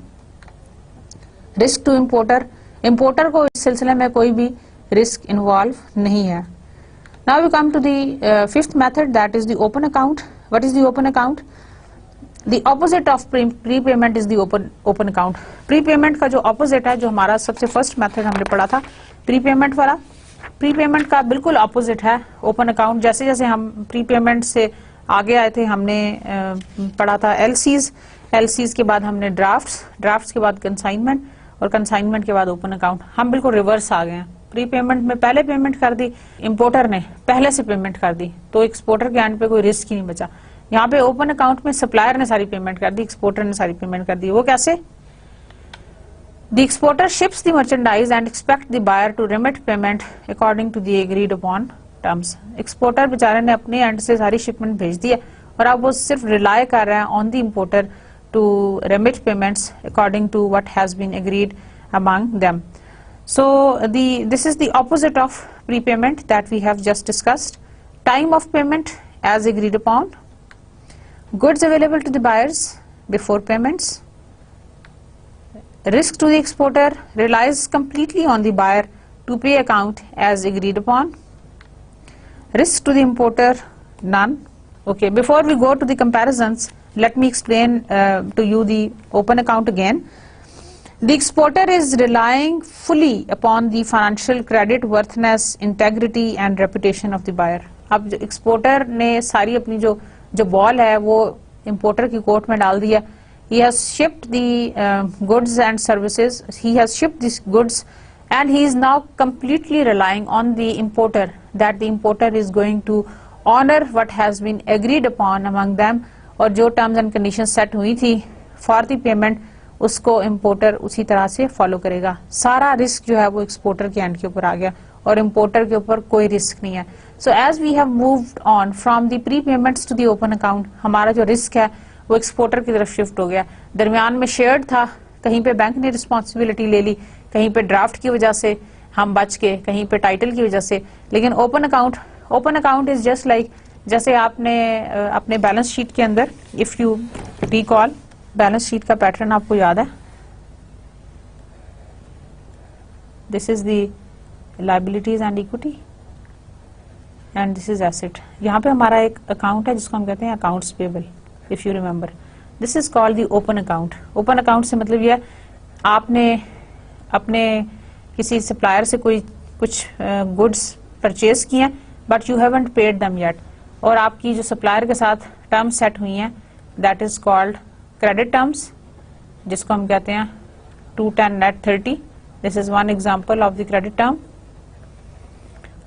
[SPEAKER 1] Risk to importer, importer को इस सिलसिले में कोई भी रिस्क इन्वॉल्व नहीं है. Now we come to the fifth method, that is the open account. What is the open account? The opposite of pre payment is the open account. Pre payment का जो ऑपोजिट है, जो हमारा सबसे first method हमने पढ़ा था pre payment वाला, प्रीपेमेंट का बिल्कुल ऑपोजिट है ओपन अकाउंट। जैसे जैसे हम प्रीपेमेंट से आगे आए थे, हमने पढ़ा था एलसीज के बाद हमने ड्राफ्ट्स के बाद कंसाइनमेंट, और कंसाइनमेंट के बाद ओपन अकाउंट। हम बिल्कुल रिवर्स आ गए हैं। प्रीपेमेंट में पहले पेमेंट कर दी, इंपोर्टर ने पहले से पेमेंट कर दी, तो एक्सपोर्टर के एंड पे कोई रिस्क ही नहीं बचा। यहाँ पे ओपन अकाउंट में सप्लायर ने सारी पेमेंट कर दी, एक्सपोर्टर ने सारी पेमेंट कर दी। वो कैसे? The exporter ships the merchandise and expect the buyer to remit payment according to the agreed upon terms. Exporter बेचारे ने अपने एंड से सारी शिपमेंट भेज दी है, और अब वो सिर्फ रिलाय कर रहे हैं on the importer to remit payments according to what has been agreed among them. So this is the opposite of prepayment that we have just discussed. Time of payment as agreed upon. Goods available to the buyers before payments. Risk to the exporter relies completely on the buyer to pay account as agreed upon. Risk to the importer, none. Okay, before we go to the comparisons, let me explain to you the open account again. The exporter is relying fully upon the financial credit worthiness, integrity and reputation of the buyer. अब exporter ने सारी अपनी जो ball है वो importer की court में डाल दिया। He has shipped the goods and services. He has shipped these goods, and he is now completely relying on the importer, that the importer is going to honor what has been agreed upon among them. और जो terms and conditions set हुई थी for the payment, उसको importer उसी तरह से follow करेगा। सारा risk जो है वो exporter के end के ऊपर आ गया, और importer के ऊपर कोई risk नहीं है। So as we have moved on from the prepayments to the open account, हमारा जो risk है वो एक्सपोर्टर की तरफ शिफ्ट हो गया। दरमियान में शेयर्ड था, कहीं पे बैंक ने रिस्पॉन्सिबिलिटी ले ली, कहीं पे ड्राफ्ट की वजह से हम बच गए, कहीं पे टाइटल की वजह से। लेकिन open account is just like, जैसे आपने अपने बैलेंस शीट के अंदर, if you recall, balance sheet का पैटर्न आपको याद है, this is the liabilities and equity and this is asset. यहाँ पे हमारा एक अकाउंट है जिसको हम कहते हैं accounts payable. If you remember, this is called the open account. Open account से मतलब ये है, आपने अपने किसी सप्लायर से कुछ गुड्स परचेज किए हैं, but you haven't paid them yet, और आपकी जो सप्लायर के साथ टर्म्स सेट हुई हैं, that is called credit terms, जिसको हम कहते हैं 210 net 30। This is one example of the credit term.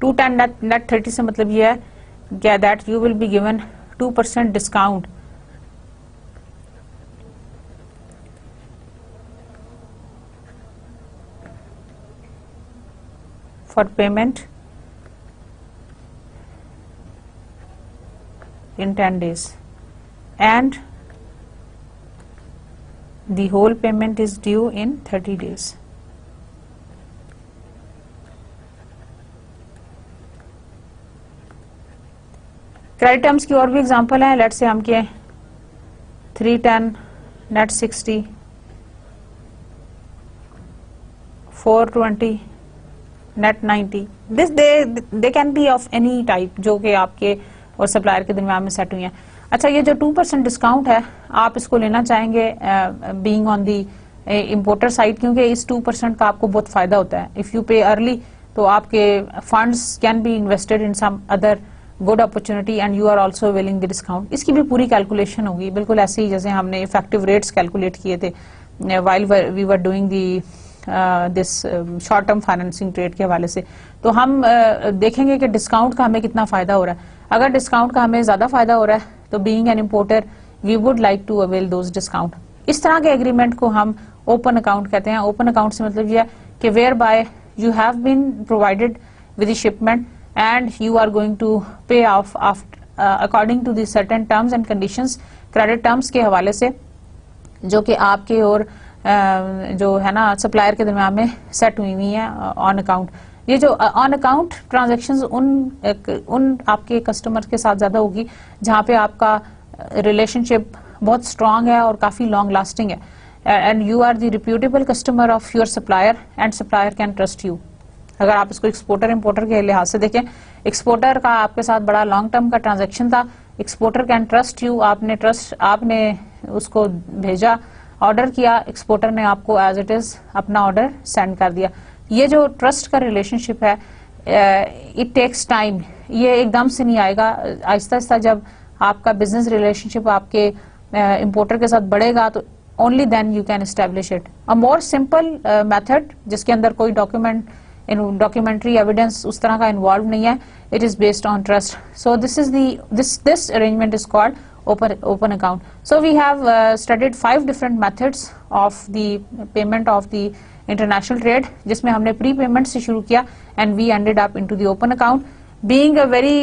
[SPEAKER 1] 210 net 30 से मतलब ये है that you will be given 2% discount for payment in 10 days, and the whole payment is due in 30 days. Credit terms की और भी एग्जांपल है। Let's say हम के 310 net 60, 420 net 90। This they can be of any type, जो कि आपके और सप्लायर के दरमियान में सेट हुई हैं। अच्छा, ये जो 2% डिस्काउंट है, आप इसको लेना चाहेंगे being on the importer side, क्योंकि इस 2% का आपको बहुत फायदा होता है। इफ यू पे अर्ली, तो आपके funds can be invested in some other good opportunity and you are also willing the discount. इसकी भी पूरी कैलकुलेशन होगी, बिल्कुल ऐसे ही जैसे हमने इफेक्टिव रेट्स कैलकुलेट किए थे while we were doing the this short term financing trade के हवाले से। तो हम देखेंगे कि डिस्काउंट का हमें कितना फायदा हो रहा है। अगर डिस्काउंट का हमें ज्यादा फायदा हो रहा है, तो being an importer we would like to avail those discount. इस तरह के एग्रीमेंट को हम ओपन अकाउंट कहते हैं। ओपन अकाउंट से मतलब यह है कि whereby you have been provided with the shipment and you are going to pay off according to the certain terms and conditions, credit terms के हवाले से, जो कि आपके और जो है ना सप्लायर के दरमियान में सेट हुई हुई है ऑन अकाउंट। ये जो ऑन अकाउंट ट्रांजैक्शंस उन आपके कस्टमर के साथ ज्यादा होगी जहां पे आपका रिलेशनशिप बहुत स्ट्रांग है और काफी लॉन्ग लास्टिंग है, and you are the reputable customer of your supplier and supplier can trust you. अगर आप इसको एक्सपोर्टर इंपोर्टर के लिहाज से देखें, एक्सपोर्टर का आपके साथ बड़ा लॉन्ग टर्म का ट्रांजैक्शन था, एक्सपोर्टर कैन ट्रस्ट यू, आपने उसको भेजा, ऑर्डर किया, एक्सपोर्टर ने आपको एज इट इज अपना ऑर्डर सेंड कर दिया। ये जो ट्रस्ट का रिलेशनशिप है, इट टेक्स टाइम, ये एकदम से नहीं आएगा, आहिस्ता आहिस्ता जब आपका बिजनेस रिलेशनशिप आपके इम्पोर्टर के साथ बढ़ेगा तो only then you can establish it. A more simple method जिसके अंदर कोई डॉक्यूमेंट्री एविडेंस उस तरह का इन्वॉल्व नहीं है, it is based on trust. So this is this arrangement is called open account. So we have studied 5 different methods of the payment of the international trade, जिसमें हमने prepayment से शुरू किया and we ended up into the open account, being a very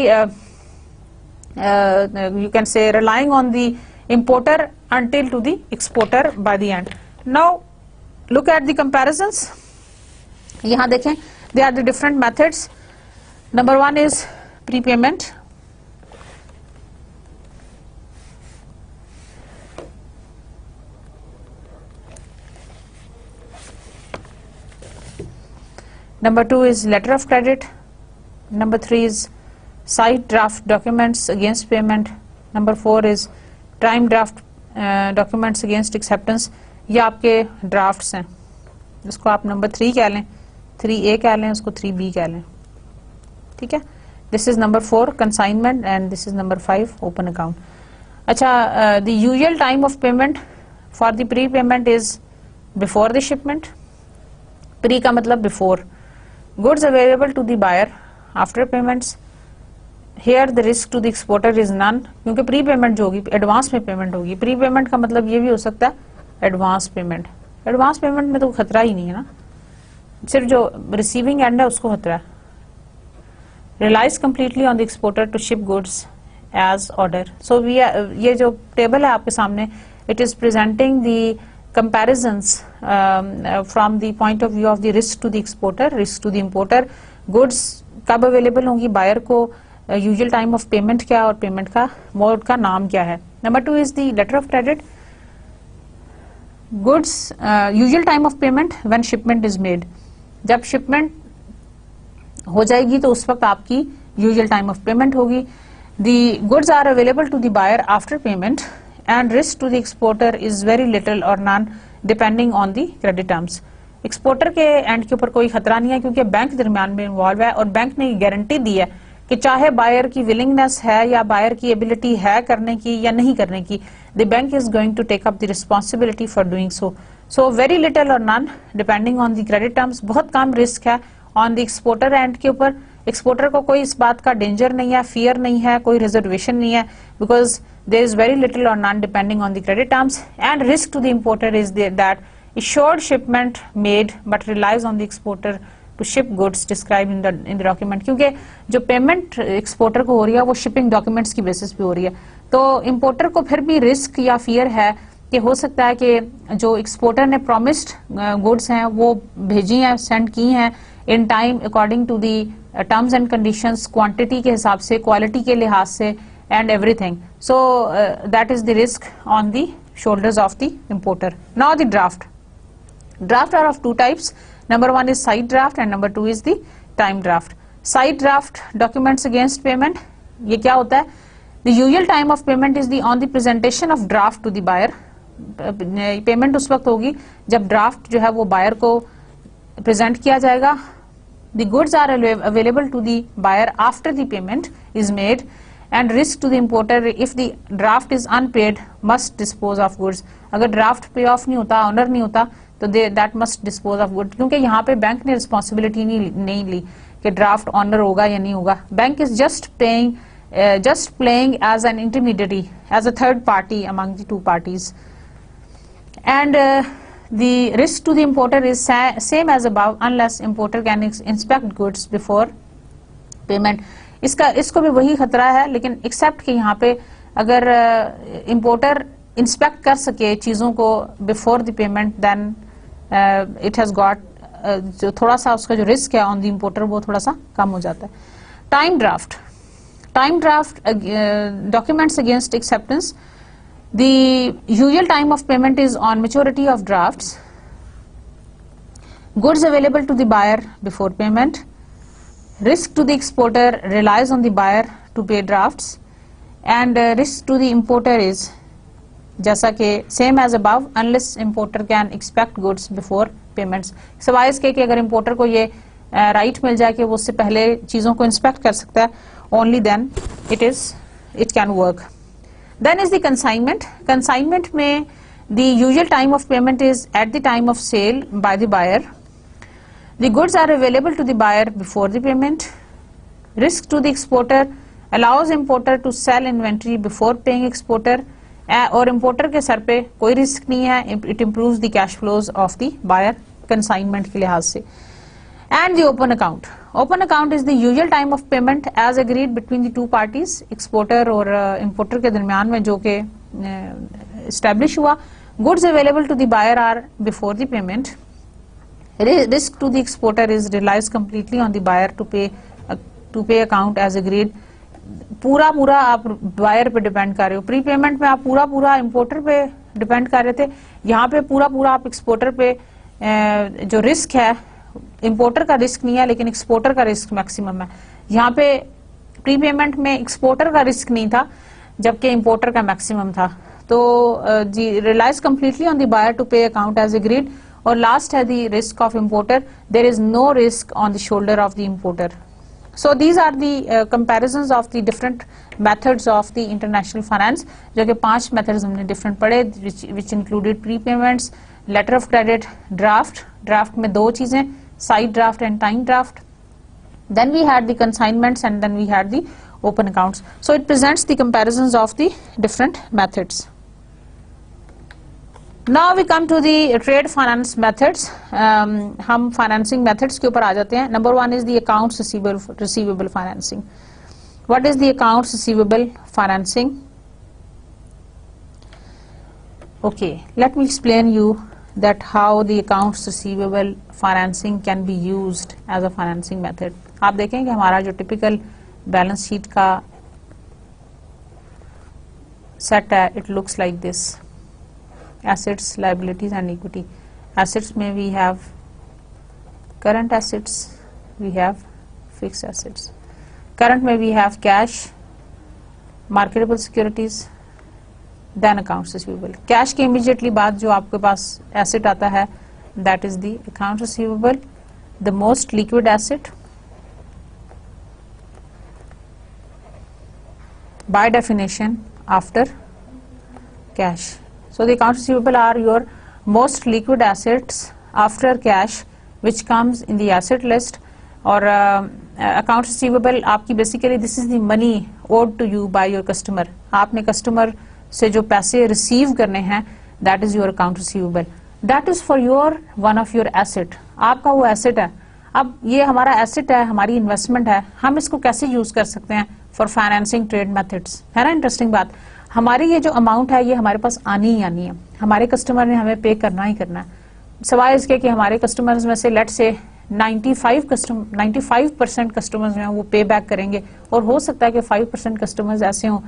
[SPEAKER 1] you can say relying on the importer until to the exporter by the end. Now look at the comparisons. यहाँ देखें, they are the different methods. Number 1 is prepayment. Number 2 is letter of credit. Number 3 is side draft documents against payment. Number 4 is time draft documents against acceptance. ये आपके drafts हैं, इसको आप number 3 कह लें, 3A कह लें, उसको 3B कह लें, ठीक है। This is number 4 consignment and this is number 5 open account. अच्छा, the usual time of payment for the prepayment is before the shipment. Pre का मतलब before. Goods available to the buyer after payments. Here the risk to the exporter is none, क्योंकि pre payment जो होगी advance में payment होगी। Pre payment का मतलब ये भी हो सकता है एडवांस पेमेंट। एडवांस पेमेंट में तो खतरा ही नहीं है ना, सिर्फ जो रिसीविंग एंड है उसको खतरा है। Relies completely on the exporter to ship goods as order. So ये जो टेबल है आपके सामने, it is presenting the comparisons from the point of view of the risk to the exporter, risk to the importer. goods कब available होंगी buyer को, usual time of payment क्या और पेमेंट का मोड का नाम क्या है। Number 2 is the letter of credit. Goods usual time of payment when shipment is made, जब शिपमेंट हो जाएगी तो उस वक्त आपकी यूजुअल टाइम ऑफ पेमेंट होगी। The goods are available to the buyer after payment and risk to the exporter is very little or none depending on the credit terms. Exporter के end के ऊपर कोई खतरा नहीं है क्योंकि बैंक दरमियान में इन्वॉल्व है और बैंक ने गारंटी दी है कि चाहे बायर की विलिंगनेस है या बायर की एबिलिटी है करने की या नहीं करने की, the bank is going to take up the responsibility for doing so. So very little और none depending on the credit terms. बहुत कम रिस्क है ऑन द एक्सपोर्टर एंड के ऊपर। एक्सपोर्टर को कोई इस बात का डेंजर नहीं है, फियर नहीं है, कोई रिजर्वेशन नहीं है, because there is very little or none depending on the credit terms. And risk to the importer is that assured shipment made but relies on the exporter to ship goods described in the document. क्योंकि जो payment exporter को हो रही है वो shipping documents की basis पे हो रही है, तो इम्पोर्टर को फिर भी रिस्क या फियर है कि हो सकता है कि जो एक्सपोर्टर ने प्रॉमिस्ड गुड्स हैं वो भेजी हैं, सेंड की हैं in time according to the terms and conditions, quantity के हिसाब से, क्वालिटी के लिहाज से and everything. So that is the risk on the shoulders of the importer. Now the draft. Draft are of 2 types. Number 1 is side draft and number 2 is the time draft. Side draft documents against payment. ये क्या होता है? The usual time of payment is on the presentation of draft to the buyer. Payment उस वक्त होगी जब draft जो है वो buyer को present किया जाएगा. The goods are available to the buyer after the payment is made. And risk to the importer if the draft is unpaid must dispose of goods. अगर ड्राफ्ट पे ऑफ नहीं होता, ऑनर नहीं होता, तो that must dispose of goods. क्योंकि यहाँ पे बैंक ने रिस्पॉन्सिबिलिटी नहीं ली कि ड्राफ्ट ऑनर होगा या नहीं होगा। Bank is just playing as an intermediary, as a third party among the 2 parties. And the risk to the importer is same as above unless importer can inspect goods before payment. इसको भी वही खतरा है, लेकिन accept कि यहाँ पे अगर इम्पोर्टर इंस्पेक्ट कर सके चीज़ों को before the payment, then it has got जो थोड़ा सा उसका जो रिस्क है ऑन द इम्पोर्टर वो थोड़ा सा कम हो जाता है। Time draft documents against acceptance. The usual time of payment is on maturity of drafts. Goods available to the buyer before payment. Risk to the exporter relies on the buyer to pay drafts, and risk to the importer is जैसा कि same as above unless importer can expect goods before payments. सवाल इसके कि अगर importer को ये right मिल जाए कि वो उससे पहले चीज़ों को इंस्पेक्ट कर सकता है, only then it can work. Then is the consignment. Consignment में the usual time of payment is at the time of sale by the buyer. The goods are available to the buyer before the payment. Risk to the exporter allows importer to sell inventory before paying exporter. और importer के सर पे कोई risk नहीं है. It improves the cash flows of the buyer consignment के लिहाज से. And the open account. Open account is the usual time of payment as agreed between the two parties, exporter और इम्पोर्टर के दरमियान में, जो कि एस्टेब्लिश हुआ. Goods available to the buyer are before the payment. Risk to the exporter is relies completely on the buyer to pay account as agreed. पूरा आप buyer पे डिपेंड कर रहे हो. प्री पेमेंट में आप पूरा इंपोर्टर पे डिपेंड कर रहे थे. यहाँ पे पूरा आप एक्सपोर्टर पे जो रिस्क है, इंपोर्टर का रिस्क नहीं है लेकिन एक्सपोर्टर का रिस्क मैक्सिमम है. यहाँ पे प्री पेमेंट में एक्सपोर्टर का रिस्क नहीं था जबकि इंपोर्टर का मैक्सिमम था. तो जी relies completely on the buyer to pay account as agreed. और लास्ट है the risk of importer. There is no risk on the shoulder of the importer. So these are the comparisons of the different methods of the international finance, जो कि 5 methods हमने different पढ़े, which included prepayments, letter of credit, draft में 2 चीजें, side draft and time draft. Then we had the consignments and then we had the open accounts. So it presents the comparisons of the different methods. Now we come to the trade finance methods. हम financing methods के ऊपर आ जाते हैं. Number 1 is the accounts receivable financing. What is the accounts receivable financing? Okay, let me explain you that how the accounts receivable financing can be used as a financing method. आप देखें कि हमारा जो typical balance sheet का set है, it looks like this. Assets, liabilities and equity. Assets में we have current assets, we have fixed assets. Current में we have cash, marketable securities, then accounts receivable. Cash के immediately बाद जो आपके पास asset आता है, that is the accounts receivable, the most liquid asset. By definition, after cash. So the accounts receivable are your most liquid assets after cash, which comes in the asset list. और accounts receivable आपकी basically this is the money owed to you by your customer. आपने customer से जो पैसे receive करने हैं, that is your account receivable. That is for your one of your asset. आपका वो asset है. अब ये हमारा asset है, हमारी investment है. हम इसको कैसे use कर सकते हैं for financing trade methods? है ना interesting बात. हमारी ये जो अमाउंट है ये हमारे पास आनी ही आनी है. हमारे कस्टमर ने हमें पे करना ही करना है. सवाल इसके कि हमारे कस्टमर्स में से लेट से 95% कस्टमर्स हैं वो पे बैक करेंगे, और हो सकता है कि 5% कस्टमर्स ऐसे हों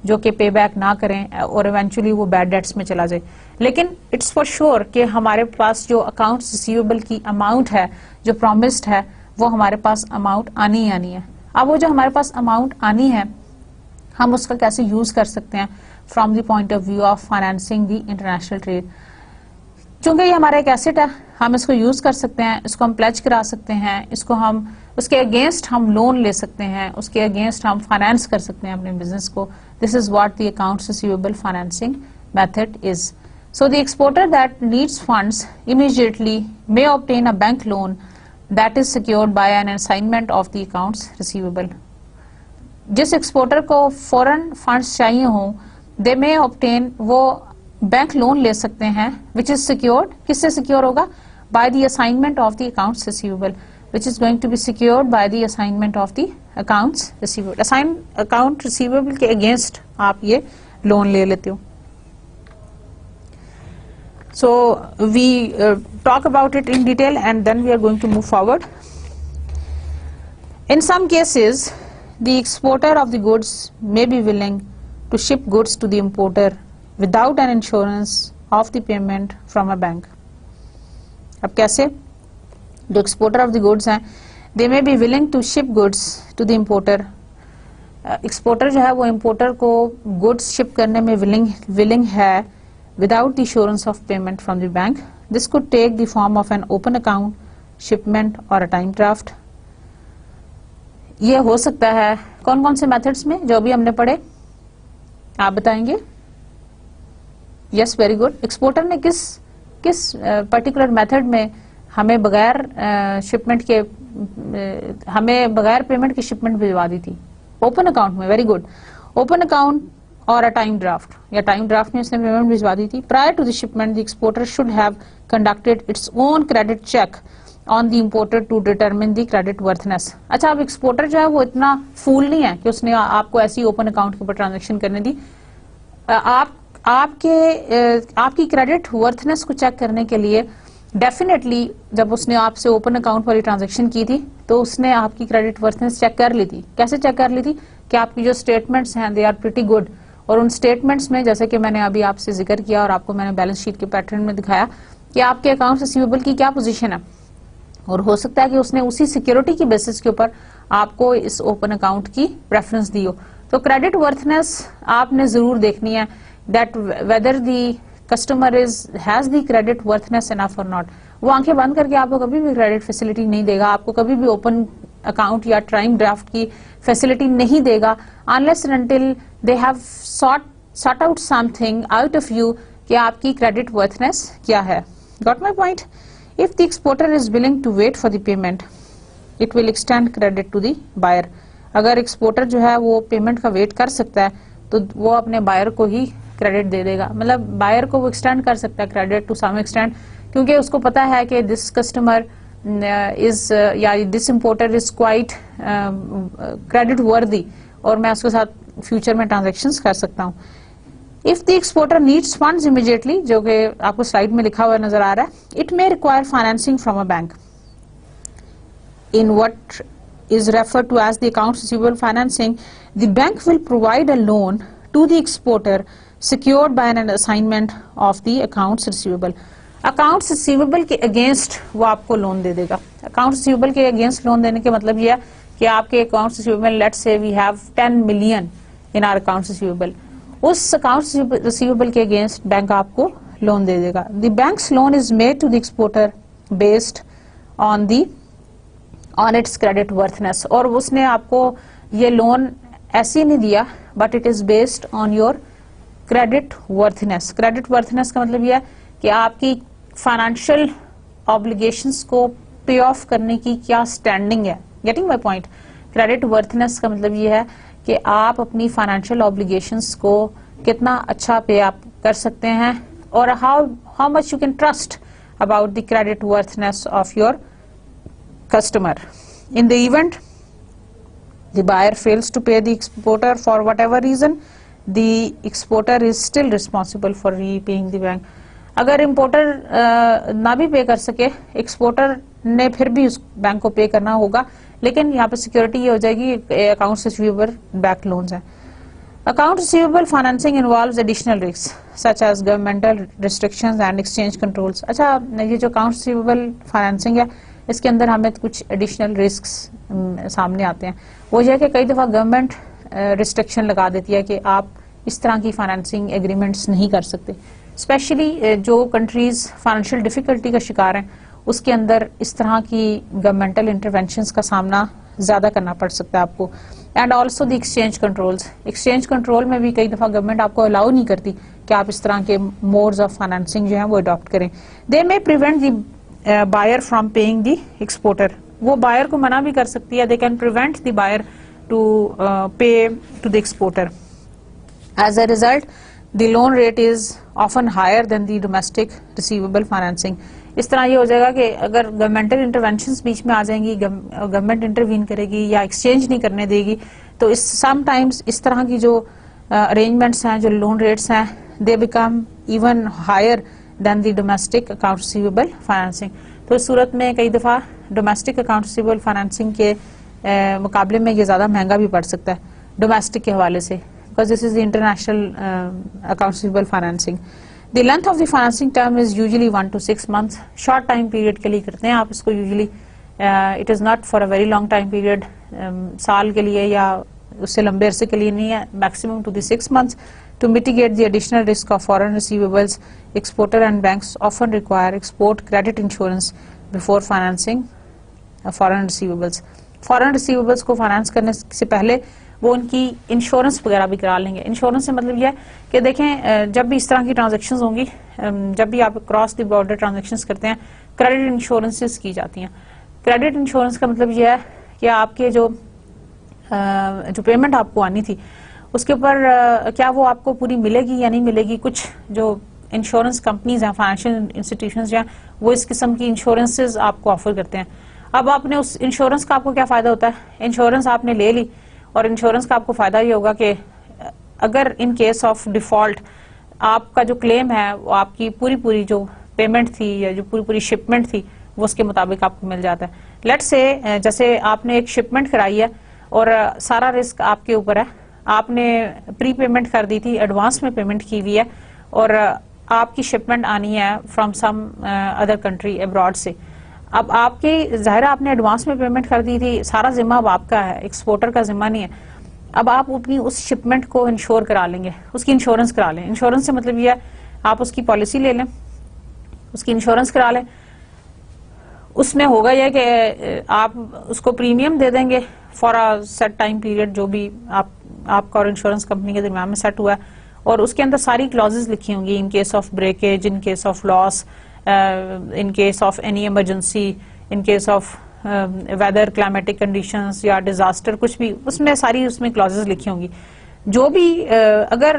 [SPEAKER 1] जो कि पे बैक ना करें और इवेंचुअली वो बैड डेट्स में चला जाए. लेकिन इट्स फॉर श्योर कि हमारे पास जो अकाउंट्स रिसीवेबल की अमाउंट है जो प्रॉमिस्ड है वो हमारे पास अमाउंट आनी ही आनी है. अब वो जो हमारे पास अमाउंट आनी है हम उसका कैसे यूज कर सकते हैं from the point of view of financing the international trade. चूंकि ये हमारा एक एसेट है, हम इसको यूज कर सकते हैं, इसको हम प्लेज करा सकते हैं, इसको हम उसके अगेंस्ट हम लोन ले सकते हैं, उसके अगेंस्ट हम फाइनेंस कर सकते हैं अपने बिजनेस को. This is what the accounts receivable financing method is. So the exporter that needs funds immediately may obtain a bank loan that is secured by an assignment of the accounts receivable. जिस exporter को foreign funds चाहिए हों, they may obtain, वो bank loan ले सकते हैं, which is secured. किससे secure होगा? By the assignment of the accounts receivable, which is going to be secured by the assignment of the accounts receivable. Assign account receivable के against आप ये loan ले लेते हो. So we talk about it in detail and then we are going to move forward. In some cases, the exporter of the goods may be willing to ship goods to the importer without an insurance of the payment from a bank. अब कैसे? जो exporter of the goods हैं, they may be willing to ship goods to the importer. Exporter जो है वो importer को goods ship करने में willing है without the assurance of payment from the bank. This could take the form of an open account shipment और a time draft. ये हो सकता है कौन कौन से मेथड्स में जो भी हमने पढ़े, आप बताएंगे? Yes, very good. एक्सपोर्टर ने किस पर्टिकुलर मेथड में हमें बगैर शिपमेंट के हमें बगैर पेमेंट की शिपमेंट भिजवा दी थी? ओपन अकाउंट में, वेरी गुड। ओपन अकाउंट और अ टाइम ड्राफ्ट, या टाइम ड्राफ्ट में उसने पेमेंट भिजवा दी थी। Prior to the shipment the exporter should have conducted its own credit check on the importer to determine the credit worthiness. अच्छा, अब exporter जो है वो इतना फूल नहीं है कि उसने आपको ऐसी ओपन अकाउंट के ऊपर ट्रांजेक्शन करने दी। आपकी क्रेडिट वर्थनेस को चेक करने के लिए डेफिनेटली जब उसने आपसे ओपन अकाउंट वाली ट्रांजैक्शन की थी तो उसने आपकी क्रेडिट वर्थनेस चेक कर ली थी। कैसे चेक कर ली थी? कि आपकी जो स्टेटमेंट्स हैं दे आर प्रीटी गुड, और उन स्टेटमेंट्स में जैसे कि मैंने अभी आपसे जिक्र किया और आपको मैंने बैलेंस शीट के पैटर्न में दिखाया कि आपके अकाउंट रिसीवेबल की क्या पोजीशन है, और हो सकता है कि उसने उसी सिक्योरिटी की बेसिस के ऊपर आपको इस ओपन अकाउंट की प्रेफरेंस दी हो। तो क्रेडिट वर्थनेस आपने जरूर देखनी है, that whether the customer has the credit वर्थनेस enough और नॉट। वो आंखें बंद करके आपको कभी भी क्रेडिट फैसिलिटी नहीं देगा, आपको कभी भी ओपन अकाउंट या टाइम ड्राफ्ट की फैसिलिटी नहीं देगा unless and until they have sort out something out of you कि आपकी क्रेडिट वर्थनेस क्या है। Got my point? If the exporter is willing to wait for the payment it will extend credit to the buyer. अगर exporter जो है वो payment का wait कर सकता है तो वो अपने बायर को ही क्रेडिट दे देगा, मतलब बायर को वो एक्सटेंड कर सकता है क्रेडिट टू सम एक्सटेंड, क्योंकि उसको पता है कि दिस कस्टमर इज या this importer is quite credit वर्दी और मैं उसके साथ फ्यूचर में ट्रांजेक्शन्स कर सकता हूँ। If the exporter needs funds immediately, जो कि आपको स्लाइड में लिखा हुआ नजर आ रहा है, it may require financing from a bank in what is referred to as the accounts receivable financing. The bank will provide a loan to the exporter secured by an assignment of the accounts receivable. Accounts receivable के against वो आपको loan दे देगा। Accounts receivable के against loan देने के मतलब ये है कि आपके accounts receivable, let's say we have 10 million in our accounts receivable, उस accounts receivable के against बैंक आपको लोन दे देगा। The bank's loan is made to the exporter based on its credit worthiness, और उसने आपको ये लोन ऐसे नहीं दिया but it is based on your credit वर्थनेस। Credit वर्थनेस का मतलब यह है कि आपकी फाइनेंशियल ऑब्लिगेशंस को पे ऑफ करने की क्या स्टैंडिंग है। Getting my point? क्रेडिट वर्थनेस का मतलब यह है कि आप अपनी फाइनेंशियल ऑब्लिगेशंस को कितना अच्छा पे आप कर सकते हैं और how much you can trust about the credit वर्थनेस of your customer. In the event the buyer fails to pay the exporter for whatever reason, the exporter is still responsible for repaying the bank. अगर importer ना भी पे कर सके, exporter ने फिर भी उस बैंक को पे करना होगा, लेकिन यहाँ पे सिक्योरिटी ये हो जाएगी अकाउंट्स रिसीवेबल बैक लोन्स हैं। Accounts receivable financing involves additional risks such as governmental restrictions and exchange controls. अच्छा, ये जो accounts receivable financing है इसके अंदर हमें कुछ एडिशनल रिस्क्स सामने आते हैं। वो यह है कि कई दफ़ा गवर्नमेंट रिस्ट्रिक्शन लगा देती है कि आप इस तरह की फाइनेंसिंग एग्रीमेंट्स नहीं कर सकते। स्पेशली जो कंट्रीज फाइनेंशियल डिफिकल्टी का शिकार हैं उसके अंदर इस तरह की गवर्नमेंटल इंटरवेंशंस का सामना ज़्यादा करना पड़ सकता है आपको। And also the exchange controls, exchange control में भी कई दफ़ा गवर्नमेंट आपको अलाउ नहीं करती कि आप इस तरह के मोड्स ऑफ फाइनेंसिंग जो है वो अडॉप्ट करें। They may prevent the buyer from paying the exporter, वो buyer को मना भी कर सकती है। they can prevent the buyer to pay to the exporter. As a result, the loan rate is often higher than the domestic receivable financing. इस तरह ये हो जाएगा कि अगर गवर्नमेंटल इंटरवेंशंस बीच में आ जाएंगी, गवर्नमेंट इंटरवीन करेगी या एक्सचेंज नहीं करने देगी, तो इस समटाइम्स इस तरह की जो अरेंजमेंट्स हैं, जो लोन रेट्स हैं, they become even higher than the domestic account receivable financing. तो इस सूरत में कई दफ़ा डोमेस्टिक अकाउंट रिसीवेबल फाइनेंसिंग के मुकाबले में ये ज़्यादा महंगा भी पड़ सकता है डोमेस्टिक के हवाले से, because this is the international account receivable financing. The length of the financing term is usually 1 to 6 months। Short time period के लिए करते हैं आप इसको usually, it is not for a very long time period, साल के लिए या उससे लंबे अरसे के लिए नहीं है, maximum to the 6 months। To mitigate the additional risk of foreign receivables, exporter and banks often require export credit insurance before financing foreign receivables. Foreign receivables को फाइनेंस करने से पहले वो उनकी इंश्योरेंस वगैरह भी करा लेंगे। इंश्योरेंस से मतलब यह है कि देखें जब भी इस तरह की ट्रांजैक्शंस होंगी, जब भी आप क्रॉस द बॉर्डर ट्रांजैक्शंस करते हैं, क्रेडिट इंश्योरेंसेस की जाती हैं। क्रेडिट इंश्योरेंस का मतलब यह है कि आपके जो पेमेंट आपको आनी थी उसके ऊपर क्या वो आपको पूरी मिलेगी या नहीं मिलेगी। कुछ जो इंश्योरेंस कंपनीज हैं, फाइनेंशियल इंस्टीट्यूशंस हैं, वो इस किस्म की इंश्योरेंसेस आपको ऑफर करते हैं। अब आपने उस इंश्योरेंस का आपको क्या फायदा होता है, इंश्योरेंस आपने ले ली और इंश्योरेंस का आपको फायदा ये होगा कि अगर इन केस ऑफ डिफॉल्ट आपका जो क्लेम है वो आपकी पूरी जो पेमेंट थी या जो पूरी शिपमेंट थी वो उसके मुताबिक आपको मिल जाता है। लेट्स से जैसे आपने एक शिपमेंट कराई है और सारा रिस्क आपके ऊपर है, आपने प्री पेमेंट कर दी थी, एडवांस में पेमेंट की हुई है और आपकी शिपमेंट आनी है from some other country abroad से। अब आपकी जाहिर आपने एडवांस में पेमेंट कर दी थी, सारा जिम्मा अब आपका है, एक्सपोर्टर का जिम्मा नहीं है। अब आप अपनी उस शिपमेंट को इंश्योर करा लेंगे, उसकी इंश्योरेंस करा लें। इंश्योरेंस से मतलब यह है आप उसकी पॉलिसी ले लें, उसकी इंश्योरेंस करा लें। उसमें होगा यह कि आप उसको प्रीमियम दे देंगे for a set time period, जो भी आपका और इंश्योरेंस कंपनी के दरमियान में सेट हुआ है, और उसके अंदर सारी क्लॉजेज लिखी होंगी, in case of breakage, in case of loss, in case of any emergency, in case of weather climatic conditions या डिजास्टर, कुछ भी उसमें सारी उसमें क्लॉजेज लिखी होंगी। जो भी अगर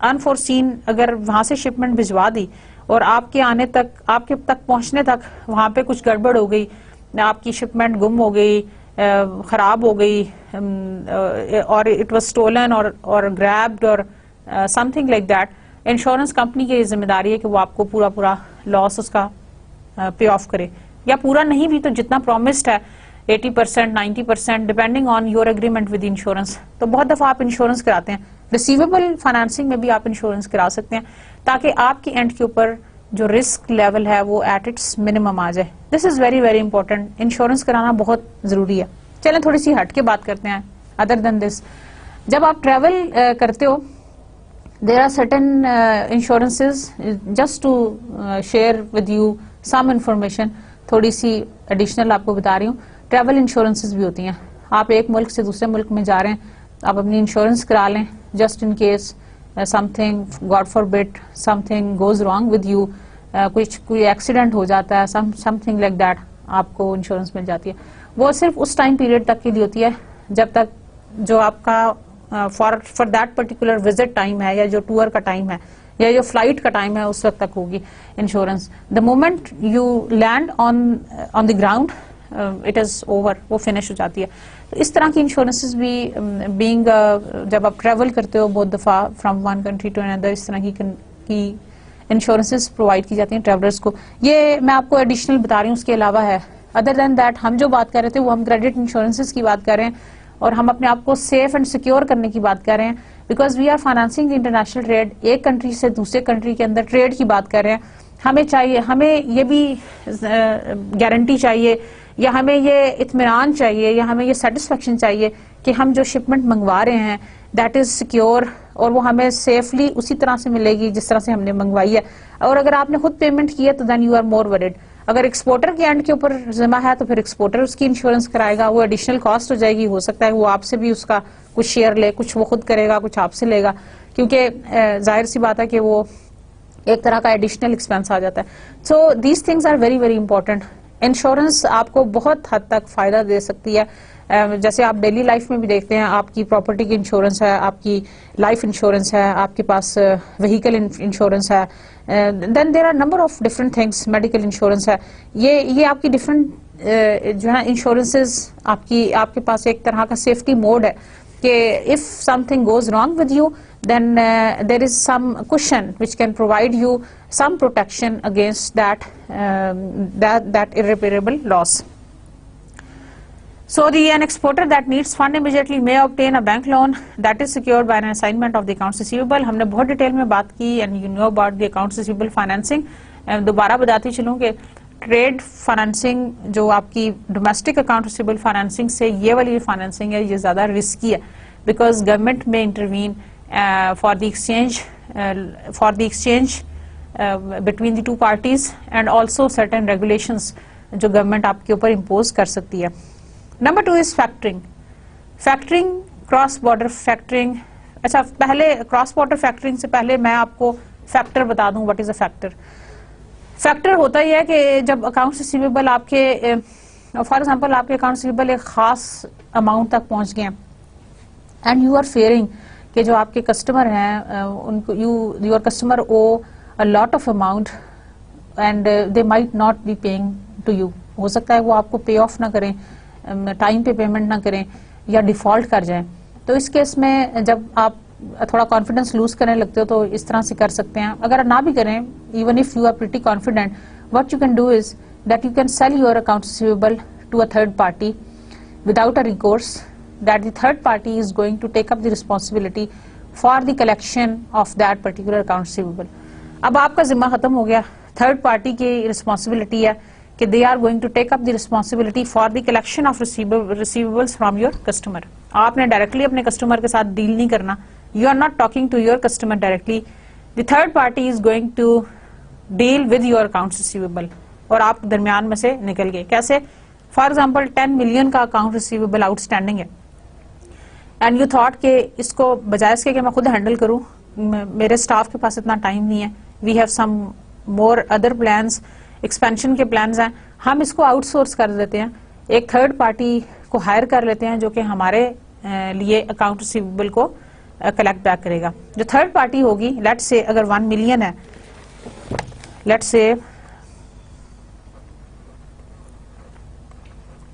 [SPEAKER 1] अनफोर्सीन अगर वहां से शिपमेंट भिजवा दी और आपके आने तक, आपके तक पहुंचने तक वहां पे कुछ गड़बड़ हो गई, आपकी शिपमेंट गुम हो गई, खराब हो गई, और इट वाज स्टोलन और ग्रैब्ड और something like that, insurance company की जिम्मेदारी है कि वो आपको पूरा लॉस उसका पे ऑफ करे, या पूरा नहीं भी तो जितना प्रॉमिस्ड है 80%, 90%, depending on your agreement with insurance. तो बहुत दफा आप इंश्योरेंस कराते हैं, रिसीवेबल फाइनेंसिंग में भी आप इंश्योरेंस करा सकते हैं ताकि आपकी एंड के ऊपर जो रिस्क लेवल है वो एट इट्स मिनिमम आ जाए। This is very very important, insurance कराना बहुत जरूरी है। चलें थोड़ी सी हट के बात करते हैं। अदर देन दिस, जब आप ट्रेवल करते हो, there are certain insurances, just to share with you some information, थोड़ी सी एडिशनल आपको बता रही हूँ। ट्रैवल इंश्योरेंसेज भी होती हैं। आप एक मुल्क से दूसरे मुल्क में जा रहे हैं, आप अपनी इंश्योरेंस करा लें just in case something, God forbid, something goes wrong with you, कोई एक्सीडेंट हो जाता है, समथिंग लाइक दैट, आपको इंश्योरेंस मिल जाती है। वो सिर्फ उस टाइम पीरियड तक के लिए होती है जब तक जो आपका for that particular visit time है, या जो टूर का टाइम है, या जो फ्लाइट का टाइम है, उस वक्त तक होगी insurance. The moment you land on the ground it is over, वो फिनिश हो जाती है। तो इस तरह की इंश्योरेंसेस भी बीइंग जब आप ट्रेवल करते हो बहुत दफा from one country to another, इस तरह की इंश्योरेंसेस प्रोवाइड की जाती हैं ट्रेवलर्स को। ये मैं आपको एडिशनल बता रही हूँ, उसके अलावा है। अदर देन दैट हम जो बात कर रहे थे वो हम क्रेडिट इंश्योरेंसेस की बात कर रहे हैं, और हम अपने आप को सेफ एंड सिक्योर करने की बात कर रहे हैं, because we are financing international trade. एक कंट्री से दूसरे कंट्री के अंदर ट्रेड की बात कर रहे हैं। हमें चाहिए, हमें ये भी गारंटी चाहिए, या हमें ये इत्मीनान चाहिए, या हमें ये सेटिस्फेक्शन चाहिए कि हम जो शिपमेंट मंगवा रहे हैं दैट इज सिक्योर, और वो हमें सेफली उसी तरह से मिलेगी जिस तरह से हमने मंगवाई है। और अगर आपने खुद पेमेंट की है तो then you are more worried. अगर एक्सपोर्टर के एंड के ऊपर जिम्मा है तो फिर एक्सपोर्टर उसकी इंश्योरेंस कराएगा, वो एडिशनल कॉस्ट हो जाएगी। हो सकता है वो आपसे भी उसका कुछ शेयर ले, कुछ वो खुद करेगा, कुछ आपसे लेगा, क्योंकि जाहिर सी बात है कि वो एक तरह का एडिशनल एक्सपेंस आ जाता है। So these things are very very important. Insurance आपको बहुत हद तक फायदा दे सकती है। जैसे आप डेली लाइफ में भी देखते हैं, आपकी प्रॉपर्टी की इंश्योरेंस है, आपकी लाइफ इंश्योरेंस है, आपके पास व्हीकल इंश्योरेंस है, then there are number of different things, medical insurance है। ये आपकी डिफरेंट जो है इंश्योरेंसेस, आपके पास एक तरह का सेफ्टी मोड है कि if something goes wrong with you then there is some cushion which can provide you some protection against that irreparable loss. So an exporter that needs fund immediately may obtain a bank loan that is secured by an assignment of the accounts receivable. हमने बहुत detail में बात की and you know about the accounts receivable financing. दोबारा बताती चलूँ कि trade financing जो आपकी डोमेस्टिक अकाउंट रिसीवेबल फाइनेंसिंग से ये वाली फाइनेंसिंग है, ये ज्यादा रिस्की है, बिकॉज गवर्नमेंट में intervene for the exchange between the two parties, and also certain regulations जो गवर्नमेंट आपके ऊपर इम्पोज कर सकती है। Number 2 is factoring. Factoring, cross border factoring. अच्छा, पहले क्रॉस बॉर्डर फैक्टरिंग से पहले मैं आपको फैक्टर बता दूं, what is a factor. Factor होता ही है कि जब अकाउंट रिसीवेबल आपके, फॉर एग्जांपल आपके अकाउंट रिसीवेबल एक खास अमाउंट तक पहुंच गए एंड यू आर फेयरिंग कि जो आपके कस्टमर हैं उनको your customer owe a lot of amount and they might not be paying to you. हो सकता है वो आपको पे ऑफ ना करें, टाइम पे पेमेंट ना करें या डिफॉल्ट कर जाएं। तो इस केस में जब आप थोड़ा कॉन्फिडेंस लूज करने लगते हो तो इस तरह से कर सकते हैं। अगर ना भी करें, even if you are pretty confident, what you can do is that you can sell your account receivable to a third party without a recourse, that the third party is going to take up the responsibility for the collection of that particular account receivable. अब आपका जिम्मा खत्म हो गया, third party की responsibility है कि they are going to take up the responsibility for the collection of receivables from your customer. आपने डायरेक्टली अपने कस्टमर के साथ डील नहीं करना, you are not talking to your customer directly, the third party is going to deal with your account receivable और आप दरमियान में से निकल गए। कैसे? फॉर एग्जाम्पल 10 मिलियन का अकाउंट रिसीवेबल आउटस्टैंडिंग है एंड यू थॉट कि इसको बजाय इसके कि मैं खुद हैंडल करूं, मेरे स्टाफ के पास इतना टाइम नहीं है, we have some more other plans, expansion के प्लान्स हैं, हम इसको आउटसोर्स कर देते हैं, एक थर्ड पार्टी को हायर कर लेते हैं जो कि हमारे लिए अकाउंट रिसीवेबल को कलेक्ट बैक करेगा। जो थर्ड पार्टी होगी, लेट्स से अगर 1 मिलियन है, लेट्स से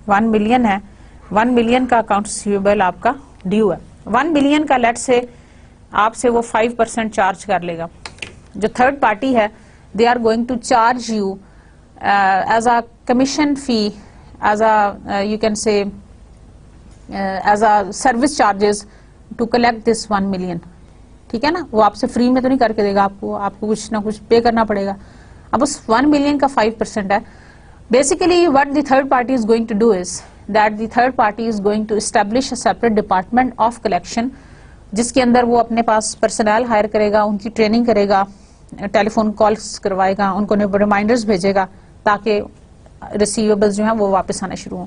[SPEAKER 1] 1 मिलियन है, 1 मिलियन का अकाउंट रिसीवेबल आपका ड्यू है, 1 मिलियन का लेट से आपसे वो 5% चार्ज कर लेगा। जो थर्ड पार्टी है, they are going to charge you as a commission fee, as a you can say as a service charges to collect this 1 million. ठीक है ना, वो आपसे फ्री में तो नहीं करके देगा, आपको कुछ ना कुछ पे करना पड़ेगा। अब उस 1 मिलियन का 5% है। Basically, what the third party is going to do is that the third party is going to establish a separate department of collection, जिसके अंदर वो अपने पास पर्सनल हायर करेगा, उनकी ट्रेनिंग करेगा, टेलीफोन कॉल्स करवाएगा, उनको रिमाइंडर्स भेजेगा ताकि रिसीवेबल्स जो हैं वो वापस आना शुरू हों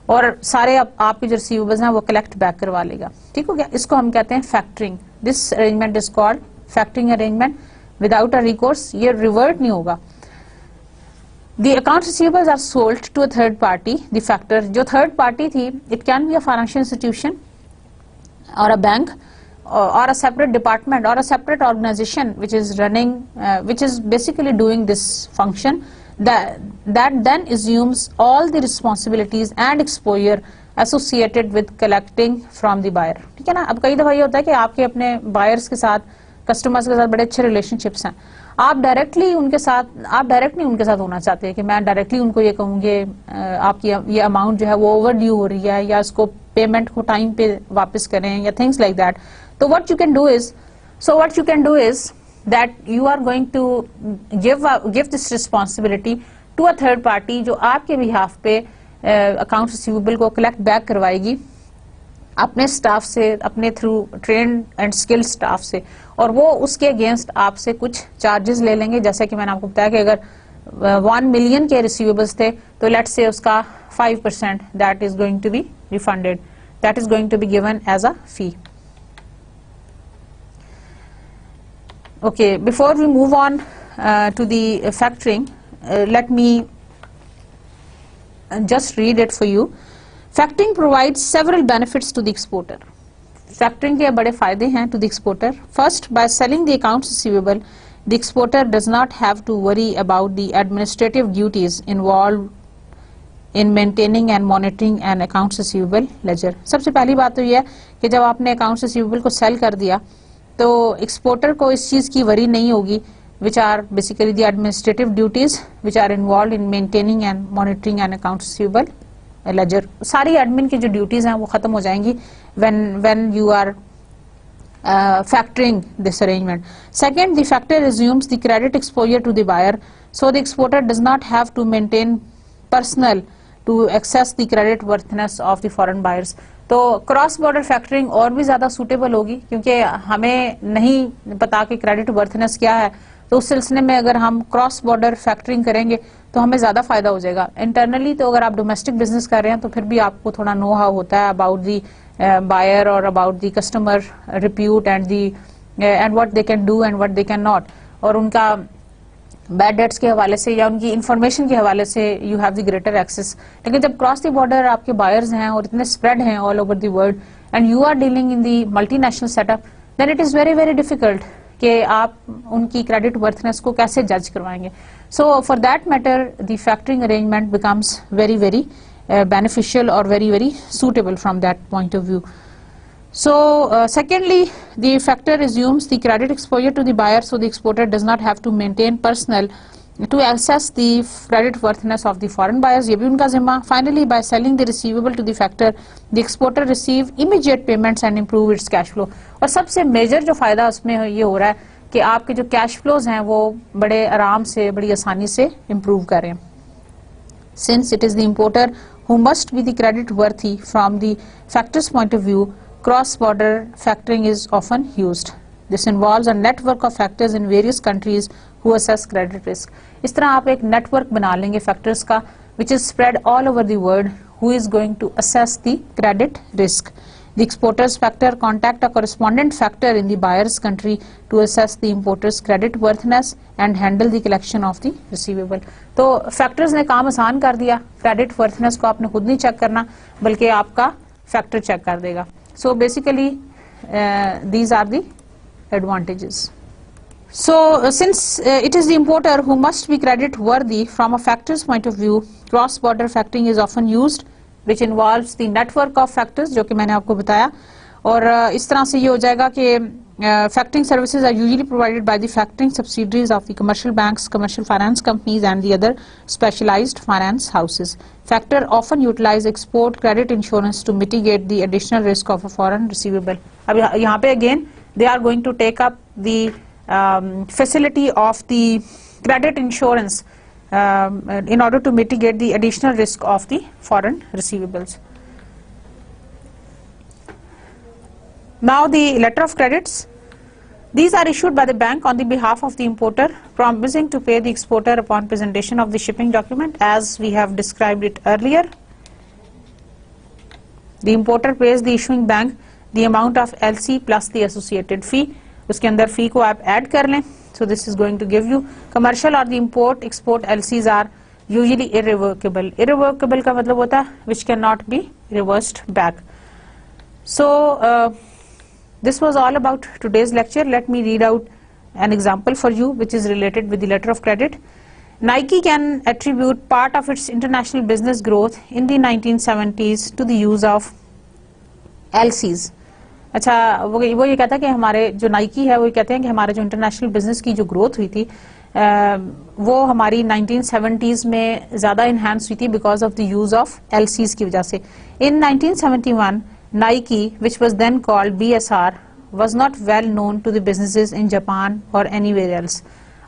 [SPEAKER 1] और सारे आपके जो रिसीवेबल्स हैं वो कलेक्ट बैक करवा लेगा। ठीक हो गया, इसको हम कहते हैं factoring. This arrangement is called factoring arrangement without a recourse. ये रिवर्ट नहीं होगा। The accounts receivables are sold to a third party. The factor जो third party थी, it can be a financial institution or a bank or a separate department or a separate organization which is running, which is basically doing this function, that then assumes all the responsibilities and exposure associated with collecting from the buyer. ठीक है ना। अब कई दफा ये होता है कि आपके अपने buyers के साथ, कस्टमर्स के साथ बड़े अच्छे रिलेशनशिप्स हैं, आप डायरेक्टली उनके साथ होना चाहते हैं कि मैं डायरेक्टली उनको ये कहूँगी आपकी ये अमाउंट जो है वो ओवर ड्यू हो रही है या इसको पेमेंट को टाइम पे वापस करें या थिंग्स लाइक दैट। तो what you can do is that you are going to give this responsibility to a third party जो आपके बिहाफ पे अकाउंट रिसीवेबल को कलेक्ट बैक करवाएगी अपने स्टाफ से, अपने through train and skilled staff से, और वो उसके अगेंस्ट आपसे कुछ चार्जेस ले लेंगे। जैसे कि मैंने आपको बताया कि अगर 1 मिलियन के रिसीवेबल्स थे तो लेट्स से उसका 5% that is going to be refunded, that is going to be given as a fee. Okay, before we move on to the factoring, let me just read it for you. Factoring provides several benefits to the exporter. Factoring के बड़े फायदे हैं to the exporter. First, by selling the accounts receivable, the exporter does not have to worry about the administrative duties involved in maintaining and monitoring an accounts receivable ledger. सबसे पहली बात तो यह है कि जब आपने accounts receivable को sell कर दिया तो exporter को इस चीज की worry नहीं होगी, which are basically the administrative duties which are involved in maintaining and monitoring an accounts receivable ledger. सारी admin की जो duties हैं वो खत्म हो जाएंगी when you are factoring this arrangement. Second, the factor assumes the credit exposure to the buyer, so the exporter does not have to maintain personnel to access the credit worthiness of the foreign buyers. तो cross border factoring और भी ज्यादा suitable होगी क्योंकि हमें नहीं पता कि क्रेडिट वर्थनेस क्या है, तो उस सिलसिले में अगर हम क्रॉस बॉर्डर फैक्टरिंग करेंगे तो हमें ज़्यादा फायदा हो जाएगा। इंटरनली तो अगर आप डोमेस्टिक बिजनेस कर रहे हैं तो फिर भी आपको थोड़ा नो हाउ होता है अबाउट दी बायर और about the customer repute and what they can do and what they can not, और उनका बैड डेट्स के हवाले से या उनकी इंफॉर्मेशन के हवाले से you have the greater access. लेकिन जब क्रॉस द बॉर्डर आपके बायर्स हैं और इतने स्प्रेड हैं all over the world and you are dealing in the multinational setup, then it is very very difficult कि आप उनकी क्रेडिट वर्थनेस को कैसे जज करवाएंगे। So for that matter the factoring arrangement becomes very very beneficial or very very suitable from that point of view. So secondly, the factor assumes the credit exposure to the buyer, so the exporter does not have to maintain personnel to assess the credit worthiness of the foreign buyers. ये भी उनका जिम्मा. Finally, by selling the receivable to the factor, the exporter receive immediate payments and improve its cash flow. और सबसे major जो फायदा उसमें ये हो रहा है कि आपके जो कैश फ्लोज हैं वो बड़े आराम से बड़ी आसानी से इम्प्रूव करें. Since it is the importer who must be the credit worthy from the factor's point of view, cross-border factoring is often used. This involves a network of factors in various countries who assess credit risk. इस तरह आप एक network बना लेंगे factors का, which is spread all over the world, who is going to assess the credit risk. The exporter's factor contact a correspondent factor in the buyer's country to assess the importer's credit worthiness and handle the collection of the receivable. तो factors ने काम आसान कर दिया, credit worthiness को आपने खुद नहीं चेक करना बल्कि आपका factor चेक कर देगा. So basically these are the advantages. So since it is the importer who must be credit worthy from a factor's point of view, cross-border factoring is often used, which involves the network of factors जो कि मैंने आपको बताया. और इस तरह से ये हो जाएगा कि factoring services are usually provided by the factoring subsidiaries of the commercial banks, commercial finance companies and the other specialized finance houses. Factor often utilize export credit insurance to mitigate the additional risk of a foreign receivable. अब यहाँ पे again they are going to take up the facility of the credit insurance in order to mitigate the additional risk of the foreign receivables. Now the letter of credits. These are issued by the bank on the behalf of the importer, promising to pay the exporter upon presentation of the shipping document, as we have described it earlier. The importer pays the issuing bank the amount of LC plus the associated fee. उसके अंदर fee को आप add कर लें. So this is going to give you commercial or the import-export LCs are usually irrevocable. Irrevocable का मतलब होता है which cannot be reversed back. So this was all about today's lecture. Let me read out an example for you which is related with the letter of credit. Nike can attribute part of its international business growth in the 1970s to the use of LCs. अच्छा वो ये कहता है कि हमारे जो Nike है वो ये कहते हैं कि हमारे जो इंटरनेशनल बिजनेस की जो ग्रोथ हुई थी वो हमारी 1970s में ज़्यादा इन्हांस हुई थी because of the use of LCs की वजह से. इन 1971 Nike, which was then called BSR, was not well known to the businesses in Japan or anywhere else.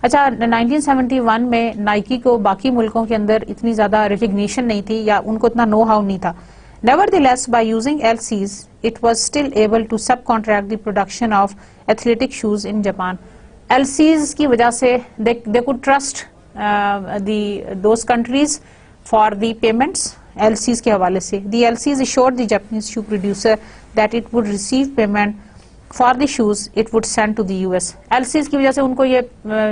[SPEAKER 1] अच्छा 1971 में नाइकी को बाकी मुल्कों के अंदर इतनी ज़्यादा रिकग्निशन नहीं थी या उनको इतना नो हाउ नहीं था. Nevertheless, by using LCs, it was still able to subcontract the production of athletic shoes in Japan. LCs की वजह से they could trust those countries for the payments. LCs के हवाले से the LCs assured the Japanese shoe producer that it would receive payment for the shoes it would send to the US. LCs की वजह से उनको ये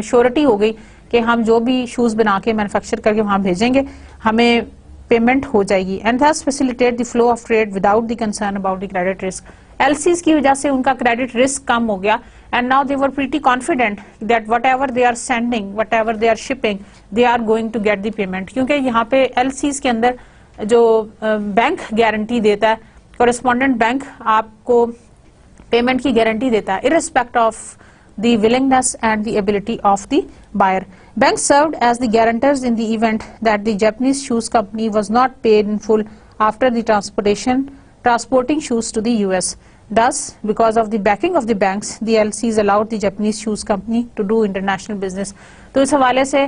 [SPEAKER 1] surety हो गई कि हम जो भी shoes बना के मैन्युफैक्चर करके वहाँ भेजेंगे हमें पेमेंट हो जाएगी and thus facilitate the flow of trade without the concern about the credit risk. LCs की वजह से उनका credit risk कम हो गया and now they were pretty confident that whatever they are sending, whatever they are shipping, they are going to get the payment. क्योंकि यहाँ पे LCs के अंदर जो बैंक गारंटी देता है, correspondent बैंक आपको पेमेंट की गारंटी देता है irrespective of the willingness and the ability of the buyer. Banks served as the guarantors in the event that the Japanese shoes company was not paid in full after the transporting shoes to the US. Thus, because of the backing of the banks, the LCs allowed the Japanese shoes company to do international business. तो इस हवाले से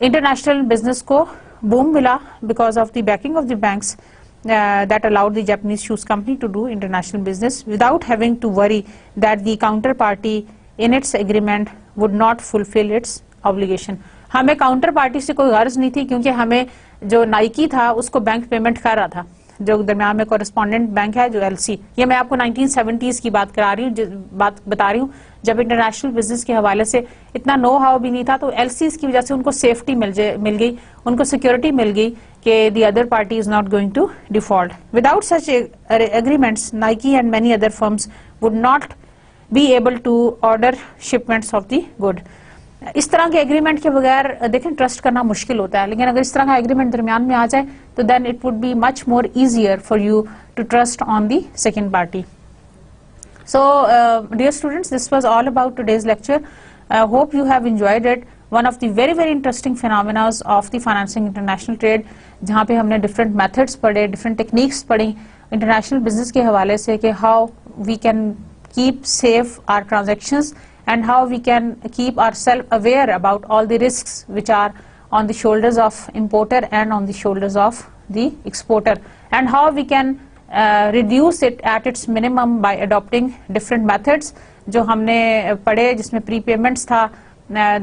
[SPEAKER 1] international business को boom मिला because of the backing of the banks that allowed the Japanese shoes company to do international business without having to worry that the counterparty in its agreement would not fulfill its obligation. हमें counter party से कोई गर्ज नहीं थी, क्योंकि हमें जो Nike था उसको बैंक पेमेंट कर रहा था, जो दरमियान में कॉरेस्पॉन्डेंट बैंक है जो एलसी। ये मैं आपको 1970s की बात करा रही हूँ, बात बता रही हूँ जब इंटरनेशनल बिजनेस के हवाले से इतना नो हाउ भी नहीं था, तो एलसीज की वजह से उनको सेफ्टी मिल गई, उनको सिक्योरिटी मिल गई कि the other party is not going to default. Without such agreements Nike and many other firms would not be able to order shipments of the good. इस तरह के एग्रीमेंट के बगैर देखें ट्रस्ट करना मुश्किल होता है, लेकिन अगर इस तरह का एग्रीमेंट दरमियान में आ जाए तो then it would be much more easier for you to trust on the second party. So, dear students, this was all about today's lecture. I hope you have enjoyed it. One of the very interesting phenomena of the financing international trade, जहाँ पे हमने different methods पढ़े, different techniques पढ़ी international business के हवाले से कि how we can keep safe our transactions and how we can keep ourselves aware about all the risks which are on the shoulders of importer and on the shoulders of the exporter, and how we can reduce it at its minimum by adopting different methods जो हमने पढ़े, जिसमें प्रीपेमेंट्स था,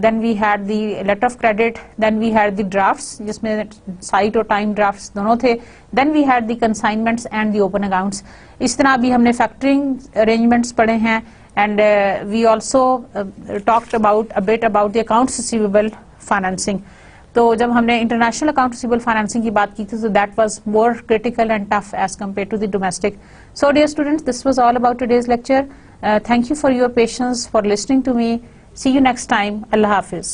[SPEAKER 1] then we had the letter of credit, then we had the drafts जिसमें site और time drafts दोनों थे, then we had the consignments and the open accounts। इस तरह भी हमने फैक्टरिंग अरेंजमेंट्स पढ़े हैं, and we also talked about a bit about the accounts receivable financing। तो जब हमने इंटरनेशनल अकाउंट रिसीवेबल फाइनेंसिंग की बात की थी, तो that was more critical and tough as compare to the domestic. So dear students, this was all about today's lecture. Thank you for your patience, for listening to me. See you next time. अल्लाह हाफिज।